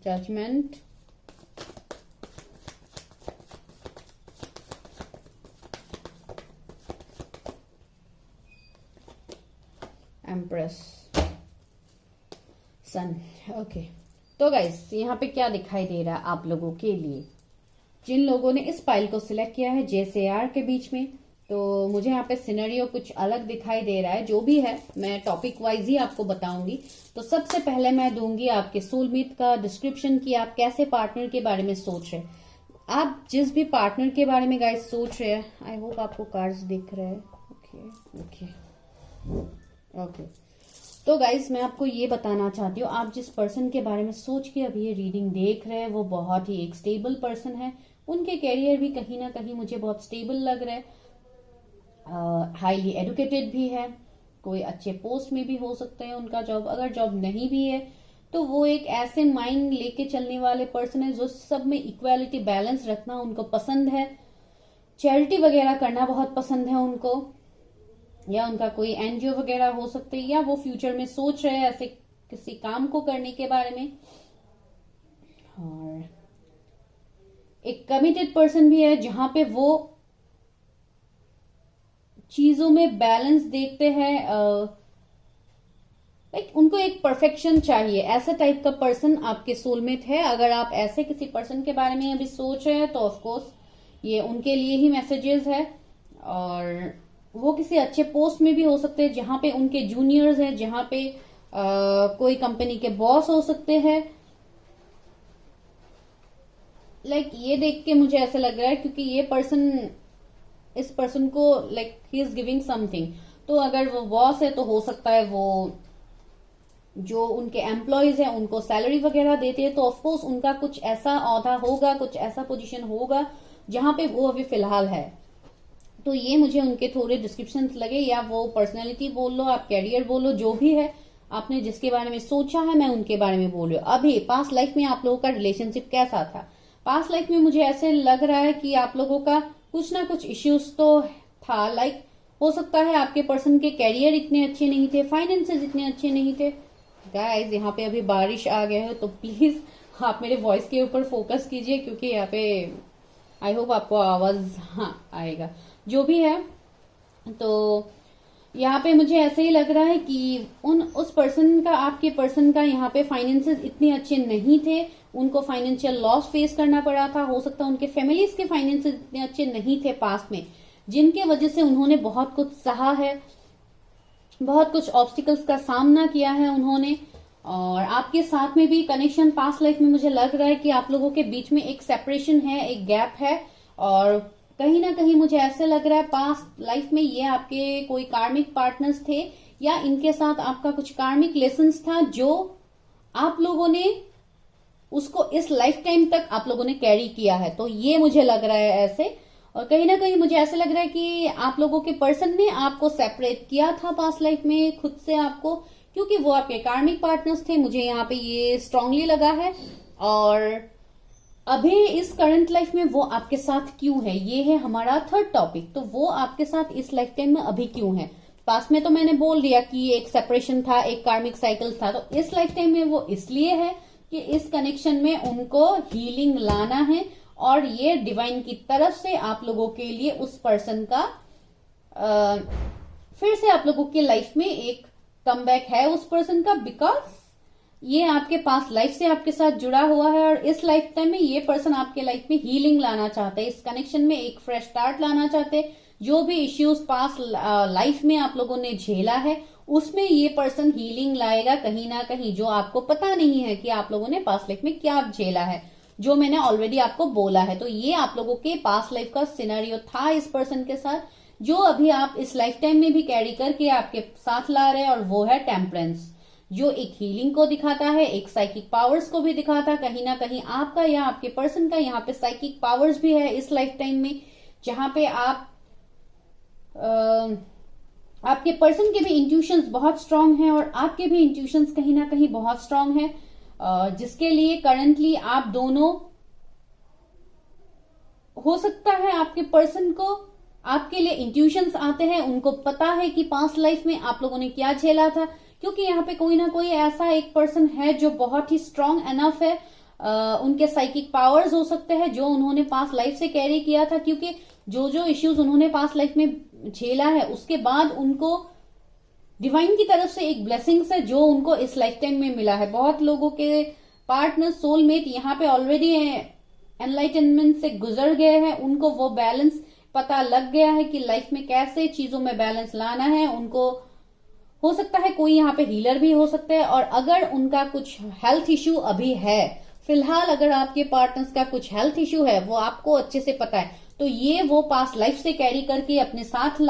जजमेंट, एम्प्रेस, सन। ओके तो गाइस यहाँ पे क्या दिखाई दे रहा है आप लोगों के लिए, जिन लोगों ने इस पाइल को सिलेक्ट किया है JCR के बीच में, तो मुझे यहाँ पे सिनेरियो कुछ अलग दिखाई दे रहा है। जो भी है मैं टॉपिक वाइज ही आपको बताऊंगी। तो सबसे पहले मैं दूंगी आपके सोलमेट का डिस्क्रिप्शन कि आप कैसे पार्टनर के बारे में सोच रहे हैं। आप जिस भी पार्टनर के बारे में गाइस सोच रहे हैं, आई होप आपको कार्ड्स दिख रहे हैं। ओके ओके ओके, तो गाइस मैं आपको ये बताना चाहती हूँ, आप जिस पर्सन के बारे में सोच के अभी ये रीडिंग देख रहे हैं वो बहुत ही एक स्टेबल पर्सन है। उनके कैरियर भी कहीं ना कहीं मुझे बहुत स्टेबल लग रहा है, हाईली एजुकेटेड भी है, कोई अच्छे पोस्ट में भी हो सकता है उनका जॉब। अगर जॉब नहीं भी है तो वो एक ऐसे माइंड लेके चलने वाले पर्सन है जो सब में इक्वालिटी बैलेंस रखना उनको पसंद है। चैरिटी वगैरह करना बहुत पसंद है उनको, या उनका कोई NGO वगैरह हो सकते हैं, या वो फ्यूचर में सोच रहे हैं ऐसे किसी काम को करने के बारे में। और एक कमिटेड पर्सन भी है जहां पे वो चीजों में बैलेंस देखते हैं। उनको एक परफेक्शन चाहिए, ऐसा टाइप का पर्सन आपके सोलमेट है। अगर आप ऐसे किसी पर्सन के बारे में अभी सोच रहे हैं तो ऑफ कोर्स ये उनके लिए ही मैसेजेस है। और वो किसी अच्छे पोस्ट में भी हो सकते हैं जहां पे उनके जूनियर्स हैं, जहां पे कोई कंपनी के बॉस हो सकते हैं। ये देख के मुझे ऐसा लग रहा है, क्योंकि ये पर्सन इस पर्सन को ही इज गिविंग समथिंग। तो अगर वो बॉस है तो हो सकता है वो जो उनके एम्प्लॉयज हैं उनको सैलरी वगैरह देते हैं, तो ऑफकोर्स उनका कुछ ऐसा औहदा होगा, कुछ ऐसा पोजीशन होगा जहां पे वो अभी फिलहाल है। तो ये मुझे उनके थोड़े डिस्क्रिप्शन लगे, या वो पर्सनैलिटी बोल लो, आप कैरियर बोलो, जो भी है आपने जिसके बारे में सोचा है मैं उनके बारे में बोल रही हूँ। अभी पास्ट लाइफ में आप लोगों का रिलेशनशिप कैसा था? पास्ट लाइफ में मुझे ऐसे लग रहा है कि आप लोगों का कुछ ना कुछ इश्यूज तो था। हो सकता है आपके पर्सन के कैरियर इतने अच्छे नहीं थे, फाइनेंसेस इतने अच्छे नहीं थे। गाइस यहाँ पे अभी बारिश आ गया है, तो प्लीज आप मेरे वॉइस के ऊपर फोकस कीजिए, क्योंकि यहाँ पे आई होप आपको आवाज आएगा। जो भी है, तो यहाँ पे मुझे ऐसे ही लग रहा है कि उस पर्सन का, आपके पर्सन का यहाँ पे फाइनेंसेस इतने अच्छे नहीं थे, उनको फाइनेंशियल लॉस फेस करना पड़ा था। हो सकता है उनके फैमिलीज के फाइनेंसेस इतने अच्छे नहीं थे पास्ट में, जिनके वजह से उन्होंने बहुत कुछ सहा है, बहुत कुछ ऑब्स्टिकल्स का सामना किया है उन्होंने। और आपके साथ में भी कनेक्शन पास्ट लाइफ में मुझे लग रहा है कि आप लोगों के बीच में एक सेपरेशन है, एक गैप है। और कहीं ना कहीं मुझे ऐसे लग रहा है पास्ट लाइफ में ये आपके कोई कार्मिक पार्टनर्स थे, या इनके साथ आपका कुछ कार्मिक लेसन्स था जो आप लोगों ने उसको इस लाइफ टाइम तक आप लोगों ने कैरी किया है। तो ये मुझे लग रहा है ऐसे। और कहीं ना कहीं मुझे ऐसा लग रहा है कि आप लोगों के पर्सन ने आपको सेपरेट किया था पास्ट लाइफ में खुद से आपको, क्योंकि वो आपके कार्मिक पार्टनर्स थे। मुझे यहाँ पे ये स्ट्रांगली लगा है। और अभी इस करंट लाइफ में वो आपके साथ क्यों है, ये है हमारा थर्ड टॉपिक। तो वो आपके साथ इस लाइफ टाइम में अभी क्यों है? पास्ट में तो मैंने बोल दिया कि एक सेपरेशन था, एक कार्मिक साइकिल था, तो इस लाइफ टाइम में वो इसलिए है कि इस कनेक्शन में उनको हीलिंग लाना है और ये डिवाइन की तरफ से आप लोगों के लिए उस पर्सन का फिर से आप लोगों की लाइफ में एक कमबैक है उस पर्सन का, बिकॉज ये आपके पास लाइफ से आपके साथ जुड़ा हुआ है और इस लाइफ टाइम में ये पर्सन आपके लाइफ में हीलिंग लाना चाहते हैं, इस कनेक्शन में एक फ्रेश स्टार्ट लाना चाहते हैं। जो भी इश्यूज पास लाइफ में आप लोगों ने झेला है उसमें ये पर्सन हीलिंग लाएगा कहीं ना कहीं, जो आपको पता नहीं है कि आप लोगों ने पास लाइफ में क्या झेला है, जो मैंने ऑलरेडी आपको बोला है। तो ये आप लोगों के पास लाइफ का सिनेरियो था इस पर्सन के साथ, जो अभी आप इस लाइफ टाइम में भी कैरी करके आपके साथ ला रहे हैं, और वो है टेम्परेंस, जो एक हीलिंग को दिखाता है, एक साइकिक पावर्स को भी दिखाता है। कहीं ना कहीं आपका या आपके पर्सन का यहाँ पे साइकिक पावर्स भी है इस लाइफ टाइम में, जहां पे आपके पर्सन के भी इंट्यूशंस बहुत स्ट्रांग हैं और आपके भी इंट्यूशंस कहीं ना कहीं बहुत स्ट्रांग है, जिसके लिए करंटली आप दोनों, हो सकता है आपके पर्सन को आपके लिए इंट्यूशंस आते हैं, उनको पता है कि पास्ट लाइफ में आप लोगों ने क्या झेला था, क्योंकि यहाँ पे कोई ना कोई ऐसा एक पर्सन है जो बहुत ही स्ट्रांग एनफ है। उनके साइकिक पावर्स हो सकते हैं जो उन्होंने पास्ट लाइफ से कैरी किया था, क्योंकि जो जो इश्यूज उन्होंने पास्ट लाइफ में झेला है उसके बाद उनको डिवाइन की तरफ से एक ब्लेसिंग्स है जो उनको इस लाइफ टाइम में मिला है। बहुत लोगों के पार्टनर, सोलमेट यहाँ पे ऑलरेडी एनलाइटनमेंट से गुजर गए हैं, उनको वो बैलेंस पता लग गया है कि लाइफ में कैसे चीजों में बैलेंस लाना है। उनको हो सकता है कोई यहाँ पे हीलर भी हो सकता है, और अगर उनका कुछ हेल्थ इश्यू अभी है फिलहाल, अगर आपके पार्टनर्स का कुछ हेल्थ इश्यू है वो आपको अच्छे से पता है, तो ये वो पास्ट लाइफ से कैरी करके अपने साथ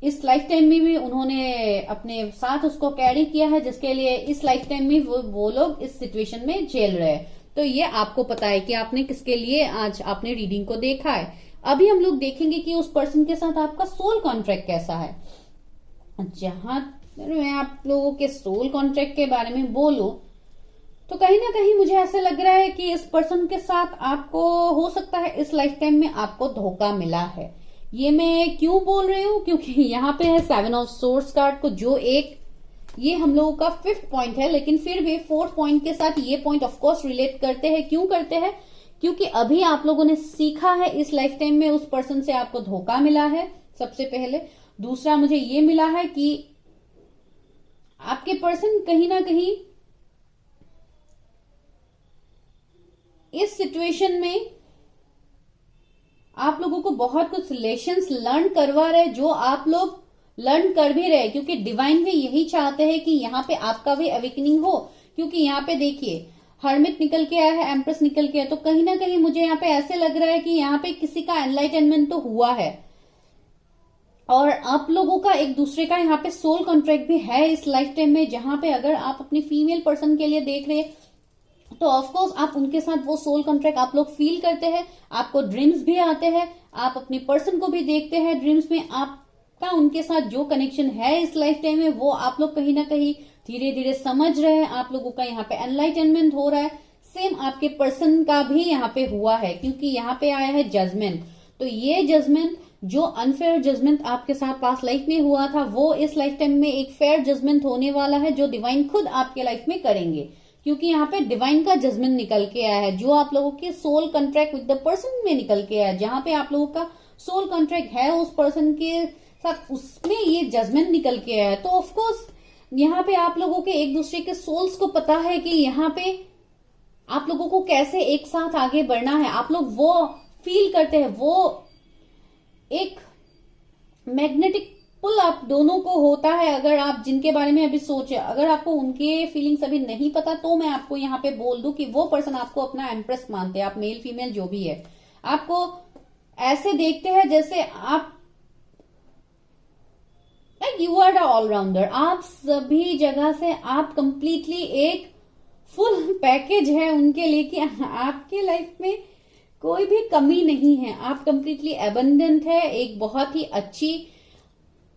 इस लाइफ टाइम में भी उन्होंने अपने साथ उसको कैरी किया है, जिसके लिए इस लाइफ टाइम में वो लोग इस सिचुएशन में झेल रहे हैं। तो ये आपको पता है कि आपने किसके लिए आज आपने रीडिंग को देखा है। अभी हम लोग देखेंगे कि उस पर्सन के साथ आपका सोल कॉन्ट्रैक्ट कैसा है। जहां मैं आप लोगों के सोल कॉन्ट्रैक्ट के बारे में बोलूं तो कहीं ना कहीं मुझे ऐसा लग रहा है कि इस पर्सन के साथ आपको हो सकता है इस लाइफ टाइम में आपको धोखा मिला है। ये मैं क्यों बोल रही हूँ, क्योंकि यहाँ पे है 7 ऑफ सोर्ड्स कार्ड को, जो एक ये हम लोगों का 5th पॉइंट है, लेकिन फिर भी 4th पॉइंट के साथ ये पॉइंट ऑफ कोर्स रिलेट करते हैं। क्यों करते हैं? क्योंकि अभी आप लोगों ने सीखा है इस लाइफ टाइम में उस पर्सन से आपको धोखा मिला है, सबसे पहले। दूसरा मुझे ये मिला है कि आपके पर्सन कहीं ना कहीं इस सिचुएशन में आप लोगों को बहुत कुछ लेसन्स लर्न करवा रहे हैं, जो आप लोग लर्न कर भी रहे, क्योंकि डिवाइन भी यही चाहते हैं कि यहाँ पे आपका भी अवेकनिंग हो। क्योंकि यहाँ पे देखिए हर्मिट निकल के आया है, एम्प्रेस निकल के आया, तो कहीं ना कहीं मुझे यहाँ पे ऐसे लग रहा है कि यहाँ पे किसी का एनलाइटनमेंट तो हुआ है, और आप लोगों का एक दूसरे का यहाँ पे सोल कॉन्ट्रैक्ट भी है इस लाइफ टाइम में। जहां पे अगर आप अपनी फीमेल पर्सन के लिए देख रहे हैं तो ऑफकोर्स आप उनके साथ वो सोल कॉन्ट्रैक्ट आप लोग फील करते हैं, आपको ड्रीम्स भी आते हैं, आप अपनी पर्सन को भी देखते हैं ड्रीम्स में, आपका उनके साथ जो कनेक्शन है इस लाइफ टाइम में वो आप लोग कहीं ना कहीं धीरे धीरे समझ रहे हैं। आप लोगों का यहाँ पे एनलाइटनमेंट हो रहा है। सेम आपके पर्सन का भी यहाँ पे हुआ है, क्योंकि यहाँ पे आया है जजमेंट। तो ये जजमेंट, जो अनफेयर जजमेंट आपके साथ पास लाइफ में हुआ था, वो इस लाइफ टाइम में एक फेयर जजमेंट होने वाला है, जो डिवाइन खुद आपके लाइफ में करेंगे। क्योंकि यहाँ पे डिवाइन का जजमेंट निकल के आया है, जो आप लोगों के soul contract with the person में निकल के आया है। जहां पे आप लोगों का सोल कॉन्ट्रैक्ट है उस पर्सन के साथ, उसमें ये जजमेंट निकल के आया है। तो ऑफकोर्स यहाँ पे आप लोगों के एक दूसरे के सोल्स को पता है कि यहाँ पे आप लोगों को कैसे एक साथ आगे बढ़ना है। आप लोग वो फील करते हैं, वो एक मैग्नेटिक पुल आप दोनों को होता है। अगर आप जिनके बारे में अभी सोचे, अगर आपको उनके फीलिंग्स अभी नहीं पता, तो मैं आपको यहाँ पे बोल दूं कि वो पर्सन आपको अपना एम्प्रेस मानते हैं, आप मेल फीमेल जो भी है, आपको ऐसे देखते हैं जैसे आप like you are the allrounder. आप सभी जगह से आप कंप्लीटली एक फुल पैकेज है उनके लिए, कि आपके लाइफ में कोई भी कमी नहीं है, आप कंप्लीटली एबंडेंट है। एक बहुत ही अच्छी,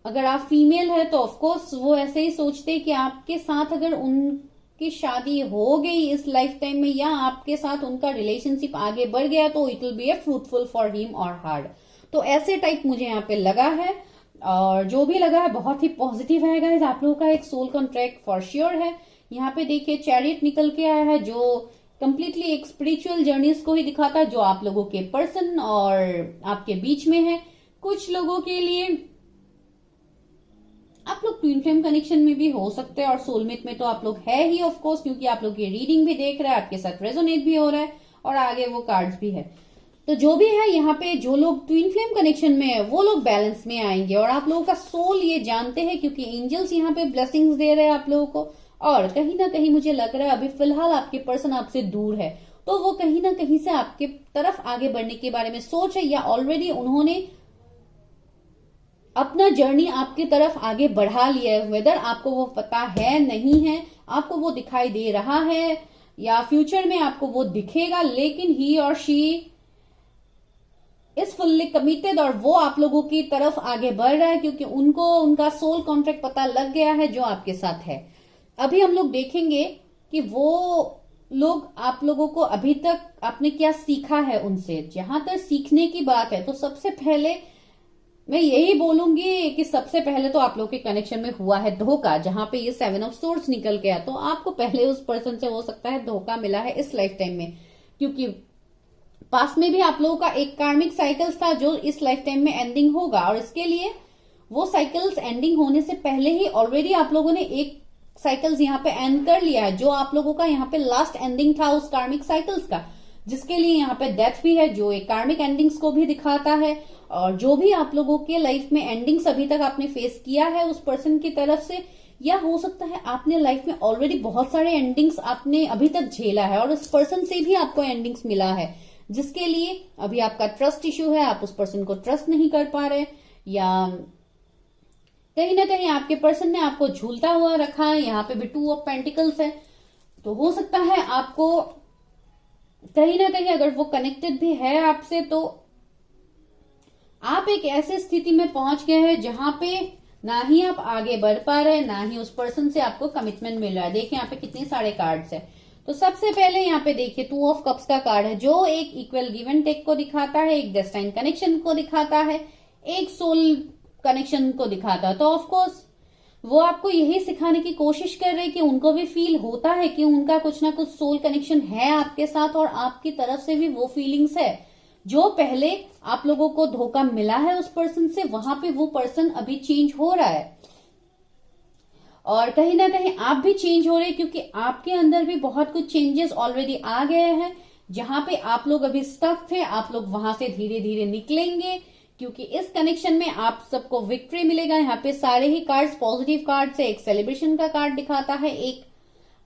अगर आप फीमेल है तो ऑफकोर्स वो ऐसे ही सोचते हैं कि आपके साथ अगर उनकी शादी हो गई इस लाइफ टाइम में, या आपके साथ उनका रिलेशनशिप आगे बढ़ गया, तो it will be A fruitful for him और हर। तो ऐसे टाइप मुझे यहाँ पे लगा है। और जो भी लगा है बहुत ही पॉजिटिव है गाइस। आप लोगों का एक सोल कॉन्ट्रैक्ट फॉर श्योर है। यहाँ पे देखिए चैरियट निकल के आया है, जो कंप्लीटली एक स्पिरिचुअल जर्नीज को ही दिखाता है, जो आप लोगों के पर्सन और आपके बीच में है। कुछ लोगों के लिए आप लोग ट्विन फ्लेम कनेक्शन में भी हो सकते हैं, और सोलमेट में तो आप लोग है ही ऑफ कोर्स, क्योंकि आप लोग ये रीडिंग भी देख रहे हैं, आपके साथ रेजोनेट भी हो रहा है और आगे वो कार्ड्स भी है। तो जो भी है यहाँ पे जो लोग ट्विन फ्लेम कनेक्शन में है वो लोग बैलेंस में आएंगे, और आप लोगों का सोल ये जानते हैं, क्योंकि एंजल्स यहाँ पे ब्लेसिंग्स दे रहे हैं आप लोगों को। और कहीं ना कहीं मुझे लग रहा है अभी फिलहाल आपके पर्सन आपसे दूर है, तो वो कहीं ना कहीं से आपके तरफ आगे बढ़ने के बारे में सोच है, या ऑलरेडी उन्होंने अपना जर्नी आपकी तरफ आगे बढ़ा लिया है। वेदर आपको वो पता है नहीं है, आपको वो दिखाई दे रहा है या फ्यूचर में आपको वो दिखेगा, लेकिन ही और शी इज फुल्ली कमिटेड, और वो आप लोगों की तरफ आगे बढ़ रहा है, क्योंकि उनको उनका सोल कॉन्ट्रैक्ट पता लग गया है जो आपके साथ है। अभी हम लोग देखेंगे कि वो लोग आप लोगों को अभी तक आपने क्या सीखा है उनसे। जहां तक सीखने की बात है, तो सबसे पहले मैं यही बोलूंगी कि सबसे पहले तो आप लोग के कनेक्शन में हुआ है धोखा, जहां पे ये 7 ऑफ सोर्ड्स निकल गया। तो आपको पहले उस पर्सन से हो सकता है धोखा मिला है इस लाइफ टाइम में, क्योंकि पास्ट में भी आप लोगों का एक कार्मिक साइकिल्स था जो इस लाइफ टाइम में एंडिंग होगा, और इसके लिए वो साइकिल्स एंडिंग होने से पहले ही ऑलरेडी आप लोगों ने एक साइकिल्स यहाँ पे एंड कर लिया है, जो आप लोगों का यहाँ पे लास्ट एंडिंग था उस कार्मिक साइकिल्स का, जिसके लिए यहाँ पे डेथ भी है, जो एक कार्मिक एंडिंग्स को भी दिखाता है। और जो भी आप लोगों के लाइफ में एंडिंग्स अभी तक आपने फेस किया है उस पर्सन की तरफ से, या हो सकता है आपने लाइफ में ऑलरेडी बहुत सारे एंडिंग्स आपने अभी तक झेला है, और उस पर्सन से भी आपको एंडिंग्स मिला है, जिसके लिए अभी आपका ट्रस्ट इश्यू है, आप उस पर्सन को ट्रस्ट नहीं कर पा रहे, या कहीं ना कहीं आपके पर्सन ने आपको झूलता हुआ रखा है। यहाँ पे भी 2 ऑफ पेंटिकल्स है, तो हो सकता है आपको कहीं ना कहीं अगर वो कनेक्टेड भी है आपसे, तो आप एक ऐसे स्थिति में पहुंच गए हैं जहां पे ना ही आप आगे बढ़ पा रहे हैं, ना ही उस पर्सन से आपको कमिटमेंट मिल रहा है। देखिए यहाँ पे कितने सारे कार्ड्स है। तो सबसे पहले यहाँ पे देखिए 2 ऑफ कप्स का कार्ड है, जो एक इक्वल गिव एंड टेक को दिखाता है, एक डेस्टाइन कनेक्शन को दिखाता है, एक सोल कनेक्शन को दिखाता है। तो ऑफकोर्स वो आपको यही सिखाने की कोशिश कर रहे हैं कि उनको भी फील होता है कि उनका कुछ ना कुछ सोल कनेक्शन है आपके साथ, और आपकी तरफ से भी वो फीलिंग्स है। जो पहले आप लोगों को धोखा मिला है उस पर्सन से, वहां पे वो पर्सन अभी चेंज हो रहा है, और कहीं ना कहीं आप भी चेंज हो रहे हैं, क्योंकि आपके अंदर भी बहुत कुछ चेंजेस ऑलरेडी आ गए हैं। जहां पे आप लोग अभी स्टक थे, आप लोग वहां से धीरे धीरे निकलेंगे, क्योंकि इस कनेक्शन में आप सबको विक्ट्री मिलेगा। यहाँ पे सारे ही कार्ड्स पॉजिटिव कार्ड से, एक सेलिब्रेशन का कार्ड दिखाता है, एक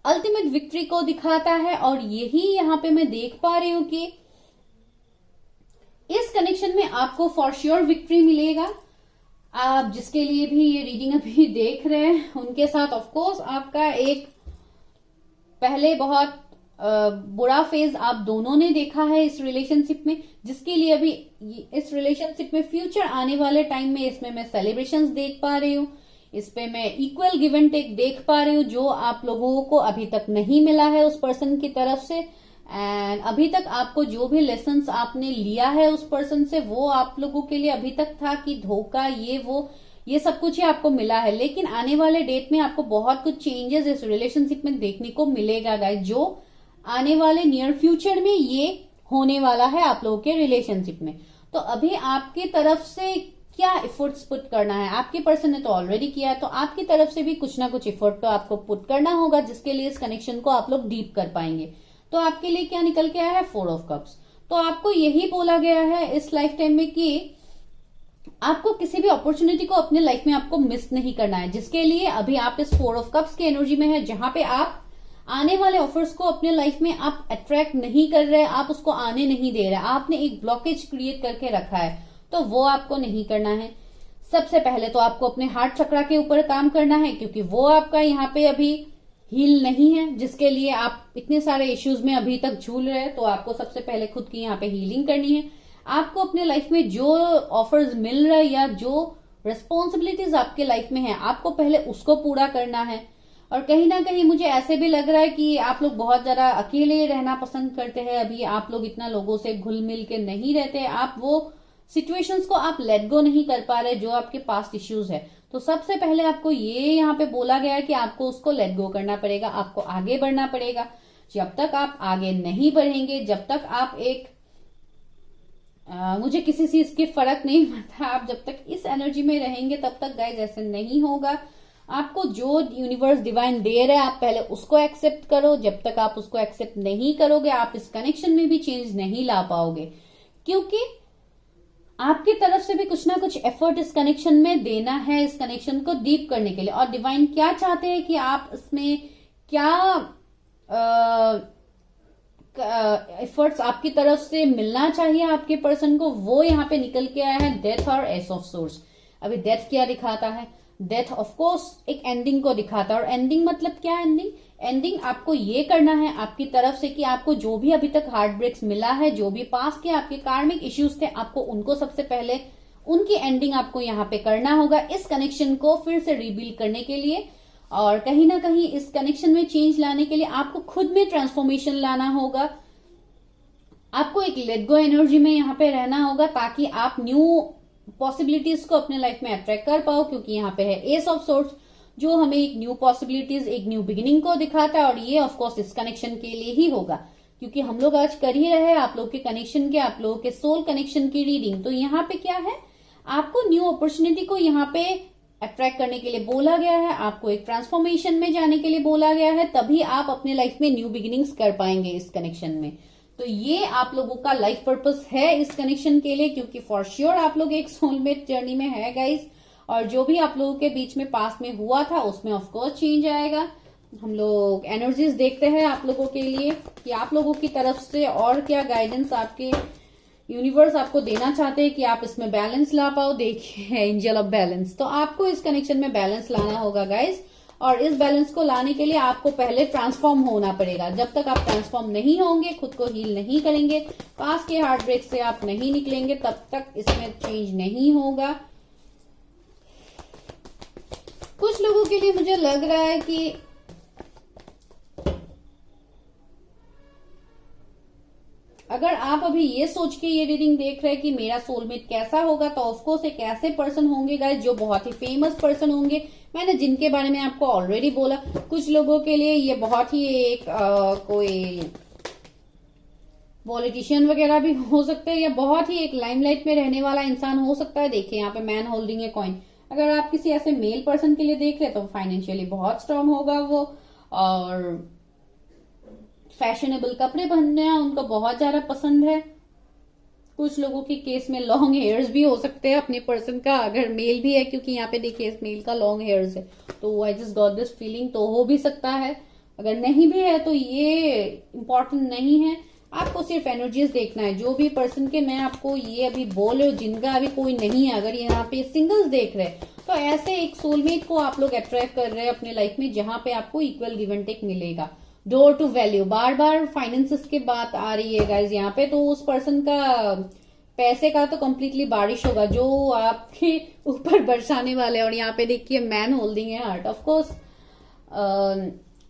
अल्टीमेट विक्ट्री को दिखाता है, और यही यहाँ पे मैं देख पा रही हूं कि इस कनेक्शन में आपको फॉर श्योर विक्ट्री मिलेगा। आप जिसके लिए भी ये रीडिंग अभी देख रहे हैं, उनके साथ ऑफ कोर्स आपका एक पहले बहुत बुरा फेज आप दोनों ने देखा है इस रिलेशनशिप में, जिसके लिए अभी इस रिलेशनशिप में फ्यूचर आने वाले टाइम में इसमें मैं सेलिब्रेशंस देख पा रही हूँ, इस पे मैं इक्वल गिव एंड टेक देख पा रही हूँ, जो आप लोगों को अभी तक नहीं मिला है उस पर्सन की तरफ से। एंड अभी तक आपको जो भी लेसन्स आपने लिया है उस पर्सन से, वो आप लोगों के लिए अभी तक था कि धोखा, ये सब कुछ ही आपको मिला है। लेकिन आने वाले डेट में आपको बहुत कुछ चेंजेस इस रिलेशनशिप में देखने को मिलेगा गाइस, जो आने वाले नियर फ्यूचर में ये होने वाला है आप लोगों के रिलेशनशिप में। तो अभी आपकी तरफ से क्या एफर्ट्स पुट करना है, आपके पर्सन ने तो ऑलरेडी किया है, तो आपकी तरफ से भी कुछ ना कुछ एफर्ट तो आपको पुट करना होगा, जिसके लिए इस कनेक्शन को आप लोग डीप कर पाएंगे। तो आपके लिए क्या निकल के आया है 4 ऑफ कप्स। तो आपको यही बोला गया है इस लाइफ टाइम में कि आपको किसी भी अपॉर्चुनिटी को अपने लाइफ में आपको मिस नहीं करना है, जिसके लिए अभी आप इस 4 ऑफ कप्स की एनर्जी में है, जहां पे आप आने वाले ऑफर्स को अपने लाइफ में आप अट्रैक्ट नहीं कर रहे, आप उसको आने नहीं दे रहे, आपने एक ब्लॉकेज क्रिएट करके रखा है, तो वो आपको नहीं करना है। सबसे पहले तो आपको अपने हार्ट चक्रा के ऊपर काम करना है, क्योंकि वो आपका यहाँ पे अभी हील नहीं है, जिसके लिए आप इतने सारे इश्यूज में अभी तक झूल रहे हैं। तो आपको सबसे पहले खुद की यहाँ पे हीलिंग करनी है। आपको अपने लाइफ में जो ऑफर्स मिल रहा है या जो रिस्पॉन्सिबिलिटीज आपके लाइफ में है, आपको पहले उसको पूरा करना है। और कहीं ना कहीं मुझे ऐसे भी लग रहा है कि आप लोग बहुत ज्यादा अकेले रहना पसंद करते हैं, अभी आप लोग इतना लोगों से घुल मिल के नहीं रहते, आप वो सिचुएशंस को आप लेट गो नहीं कर पा रहे, जो आपके पास्ट इश्यूज है, तो सबसे पहले आपको ये यहाँ पे बोला गया है कि आपको उसको लेट गो करना पड़ेगा, आपको आगे बढ़ना पड़ेगा। जब तक आप आगे नहीं बढ़ेंगे, जब तक आप एक मुझे किसी चीज की फर्क नहीं पड़ता, आप जब तक इस एनर्जी में रहेंगे तब तक गाइज ऐसे नहीं होगा। आपको जो यूनिवर्स डिवाइन दे रहा है आप पहले उसको एक्सेप्ट करो। जब तक आप उसको एक्सेप्ट नहीं करोगे आप इस कनेक्शन में भी चेंज नहीं ला पाओगे, क्योंकि आपकी तरफ से भी कुछ ना कुछ एफर्ट इस कनेक्शन में देना है, इस कनेक्शन को डीप करने के लिए। और डिवाइन क्या चाहते हैं कि आप इसमें क्या एफर्ट्स आपकी तरफ से मिलना चाहिए आपके पर्सन को, वो यहाँ पे निकल के आया है डेथ और एस ऑफ सोर्स। अभी डेथ क्या दिखाता है? डेथ ऑफ कोर्स एक एंडिंग को दिखाता है। और एंडिंग मतलब क्या? एंडिंग आपको ये करना है आपकी तरफ से कि आपको जो भी अभी तक हार्ट ब्रेक्स मिला है, जो भी पास्ट के आपके कार्मिक इश्यूज थे, आपको उनको सबसे पहले उनकी एंडिंग आपको यहाँ पे करना होगा, इस कनेक्शन को फिर से रिबिल्ड करने के लिए। और कहीं ना कहीं इस कनेक्शन में चेंज लाने के लिए आपको खुद में ट्रांसफॉर्मेशन लाना होगा। आपको एक लेट गो एनर्जी में यहाँ पे रहना होगा ताकि आप न्यू पॉसिबिलिटीज को अपने लाइफ में अट्रैक्ट कर पाओ, क्योंकि यहाँ पे है एस ऑफ सोर्स जो हमें एक न्यू पॉसिबिलिटीज, एक न्यू बिगिनिंग को दिखाता है। और ये ऑफ कोर्स इस कनेक्शन के लिए ही होगा, क्योंकि हम लोग आज कर ही रहे हैं आप लोग के कनेक्शन के, आप लोगों के सोल कनेक्शन की रीडिंग। तो यहाँ पे क्या है, आपको न्यू अपॉर्चुनिटी को यहाँ पे अट्रैक्ट करने के लिए बोला गया है, आपको एक ट्रांसफॉर्मेशन में जाने के लिए बोला गया है, तभी आप अपने लाइफ में न्यू बिगिनिंग्स कर पाएंगे इस कनेक्शन में। तो ये आप लोगों का लाइफ पर्पस है इस कनेक्शन के लिए, क्योंकि फॉर श्योर आप लोग एक सोलमेट जर्नी में है गाइस। और जो भी आप लोगों के बीच में पास्ट में हुआ था उसमें ऑफ कोर्स चेंज आएगा। हम लोग एनर्जीज देखते हैं आप लोगों के लिए कि आप लोगों की तरफ से और क्या गाइडेंस आपके यूनिवर्स आपको देना चाहते हैं कि आप इसमें बैलेंस ला पाओ। देखिए एंजल ऑफ बैलेंस, तो आपको इस कनेक्शन में बैलेंस लाना होगा गाइस। और इस बैलेंस को लाने के लिए आपको पहले ट्रांसफॉर्म होना पड़ेगा। जब तक आप ट्रांसफॉर्म नहीं होंगे, खुद को हील नहीं करेंगे, पास्ट के हार्ट ब्रेक से आप नहीं निकलेंगे, तब तक इसमें चेंज नहीं होगा। कुछ लोगों के लिए मुझे लग रहा है कि अगर आप अभी ये सोच के ये रीडिंग देख रहे हैं कि मेरा सोलमेट कैसा होगा, तो ऑफकोर्स एक ऐसे पर्सन होंगे गाइस जो बहुत ही फेमस पर्सन होंगे, मैंने जिनके बारे में आपको ऑलरेडी बोला। कुछ लोगों के लिए ये बहुत ही एक कोई पॉलिटिशियन वगैरह भी हो सकते हैं, या बहुत ही एक लाइमलाइट में रहने वाला इंसान हो सकता है। देखिए यहाँ पे मैन होल्डिंग ए कॉइन। अगर आप किसी ऐसे मेल पर्सन के लिए देख रहे हैं तो फाइनेंशियली बहुत स्ट्रांग होगा वो, और फैशनेबल कपड़े पहनना उनको बहुत ज्यादा पसंद है। कुछ लोगों के केस में लॉन्ग हेयर्स भी हो सकते हैं अपने पर्सन का, अगर मेल भी है, क्योंकि यहाँ पे देखिए इस मेल का लॉन्ग हेयर्स है, तो I just got this feeling, तो हो भी सकता है। अगर नहीं भी है तो ये इम्पोर्टेंट नहीं है, आपको सिर्फ एनर्जीज देखना है। जो भी पर्सन के मैं आपको ये अभी बोल रही हूँ, जिनका अभी कोई नहीं है, अगर यहाँ पे सिंगल्स देख रहे हैं तो ऐसे एक सोलमेट को आप लोग अट्रैक्ट कर रहे हैं अपने लाइफ में, जहां पे आपको इक्वल गिव एंड टेक मिलेगा। डोर टू वैल्यू, बार बार फाइनेंसेस की बात आ रही है गाइज यहाँ पे, तो उस पर्सन का पैसे का तो कंप्लीटली बारिश होगा जो आपके ऊपर बरसाने वाले। और यहाँ पे देखिए मैन होल्डिंग है हार्ट। ऑफ कोर्स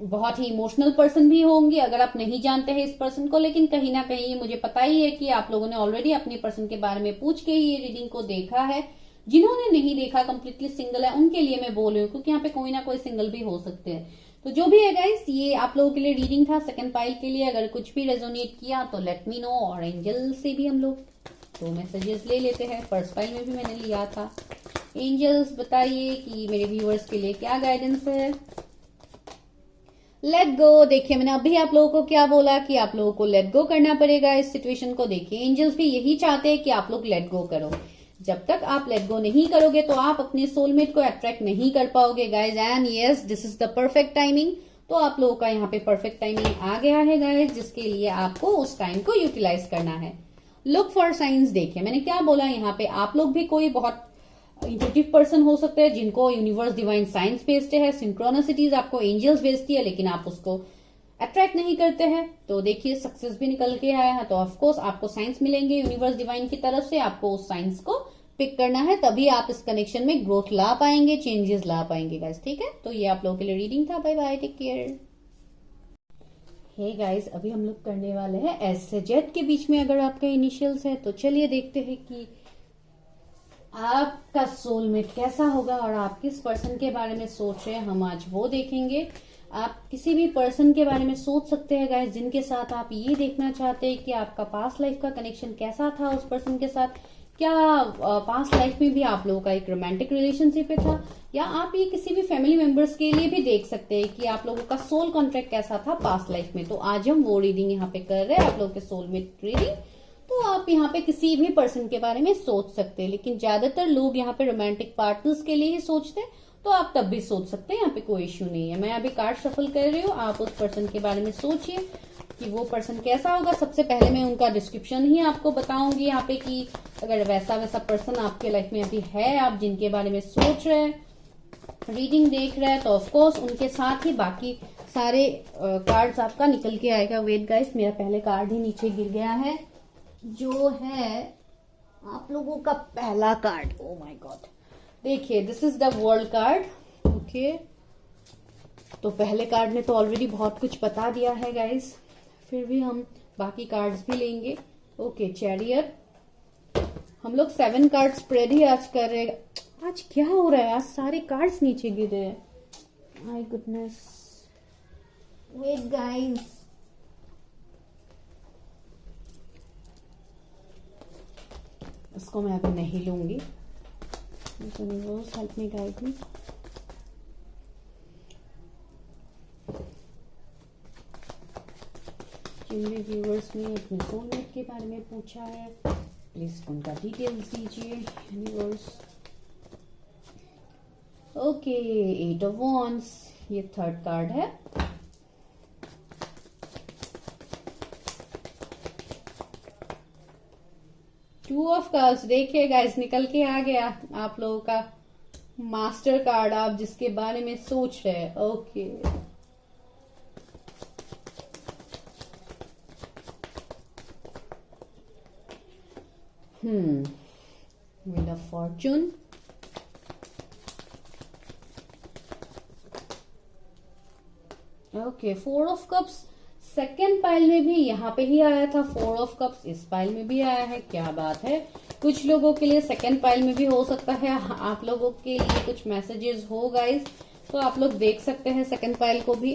बहुत ही इमोशनल पर्सन भी होंगे अगर आप नहीं जानते हैं इस पर्सन को, लेकिन कहीं ना कहीं मुझे पता ही है कि आप लोगों ने ऑलरेडी अपने पर्सन के बारे में पूछ के ही ये रीडिंग को देखा है। जिन्होंने नहीं देखा, कंप्लीटली सिंगल है, उनके लिए मैं बोल रही हूँ, क्योंकि यहाँ पे कोई ना कोई सिंगल भी हो सकते हैं। तो जो भी है गाइस, ये आप लोगों के लिए रीडिंग था सेकंड पाइल के लिए। अगर कुछ भी रेजोनेट किया तो लेट मी नो। और एंजल से भी हम लोग 2 मैसेजेस ले लेते हैं, फर्स्ट पाइल में भी मैंने लिया था। एंजल्स बताइए कि मेरे व्यूअर्स के लिए क्या गाइडेंस है। लेट गो, देखिए मैंने अभी आप लोगों को क्या बोला कि आप लोगों को लेट गो करना पड़ेगा इस सिचुएशन को। देखिए एंजल्स भी यही चाहते हैं कि आप लोग लेट गो करो। जब तक आप लेट गो नहीं करोगे तो आप अपने सोलमेट को अट्रैक्ट नहीं कर पाओगे guys. And yes, this is the perfect timing. तो आप लोगों का यहाँ पे परफेक्ट टाइमिंग आ गया है गाइज, जिसके लिए आपको उस टाइम को यूटिलाइज करना है। लुक फॉर साइंस, देखिए मैंने क्या बोला यहाँ पे, आप लोग भी कोई बहुत इंट्यूटिव पर्सन हो सकते हैं जिनको यूनिवर्स डिवाइन साइंस भेजते हैं, सिंक्रोनिसिटीज आपको एंजल्स भेजती है, लेकिन आप उसको अट्रैक्ट नहीं करते हैं। तो देखिए सक्सेस भी निकल के आया है, तो ऑफकोर्स आपको साइंस मिलेंगे यूनिवर्स डिवाइन की तरफ से। आपको उस साइंस को पिक करना है, तभी आप इस कनेक्शन में ग्रोथ ला पाएंगे, चेंजेस ला पाएंगे गाइस। ठीक है, तो ये आप लोगों के लिए रीडिंग था। Bye bye, take care. Hey guys, अभी हम लोग करने वाले हैं एस से जेड के बीच में अगर आपका इनिशियल्स है, तो चलिए देखते हैं कि आपका सोलमेट कैसा होगा और आप किस पर्सन के बारे में सोच रहे हैं, हम आज वो देखेंगे। आप किसी भी पर्सन के बारे में सोच सकते हैं गाइस, जिनके साथ आप ये देखना चाहते हैं कि आपका पास्ट लाइफ का कनेक्शन कैसा था उस पर्सन के साथ। क्या पास्ट लाइफ में भी आप लोगों का एक रोमांटिक रिलेशनशिप था, या आप ये किसी भी फैमिली मेंबर्स के लिए भी देख सकते हैं कि आप लोगों का सोल कॉन्ट्रैक्ट कैसा था पास्ट लाइफ में। तो आज हम वो रीडिंग यहाँ पे कर रहे हैं, आप लोगों के सोलमेट रीडिंग। तो आप यहाँ पे किसी भी पर्सन के बारे में सोच सकते हैं, लेकिन ज्यादातर लोग यहाँ पे रोमांटिक पार्टनर्स के लिए ही सोचते हैं, तो आप तब भी सोच सकते हैं, यहाँ पे कोई इश्यू नहीं है। मैं अभी कार्ड शफल कर रही हूँ, आप उस पर्सन के बारे में सोचिए कि वो पर्सन कैसा होगा। सबसे पहले मैं उनका डिस्क्रिप्शन ही आपको बताऊंगी यहाँ पे कि अगर वैसा पर्सन आपके लाइफ में अभी है, आप जिनके बारे में सोच रहे हैं, रीडिंग देख रहे हैं, तो ऑफकोर्स उनके साथ ही बाकी सारे कार्ड्स आपका निकल के आएगा। वेट गाइस, मेरा पहले कार्ड ही नीचे गिर गया है, जो है आप लोगों का पहला कार्ड। ओ माय गॉड, देखिए this is the world card. Okay, तो पहले कार्ड ने तो ऑलरेडी बहुत कुछ बता दिया है गाइस, फिर भी हम बाकी कार्ड्स भी लेंगे। ओके, चैरियर। हम लोग 7 कार्ड स्प्रेड ही आज कर रहे हैं। आज क्या हो रहा है, आज सारे कार्ड्स नीचे गिरे हैं। माय गुडनेस, वेट गाइस, इसको मैं अभी नहीं लूंगी। Help me guide me. जिन भी व्यूअर्स ने अपने सोलमेट के बारे में पूछा है, प्लीज उनका डिटेल्स दीजिए यूनिवर्स। ओके, 8 ऑफ वॉन्ड्स, ये थर्ड कार्ड है। टू ऑफ कप्स, देखिए गाइस निकल के आ गया आप लोगों का मास्टर कार्ड, आप जिसके बारे में सोच रहे हैं। Okay, wheel of Fortune. Okay, 4 of cups second pile में भी यहाँ पे ही आया था, 4 ऑफ कप्स इस पाइल में भी आया है। क्या बात है, कुछ लोगों के लिए सेकेंड पाइल में भी हो सकता है, आप लोगों के लिए कुछ मैसेजेस हो गाइस, तो आप लोग देख सकते हैं सेकेंड पाइल को भी।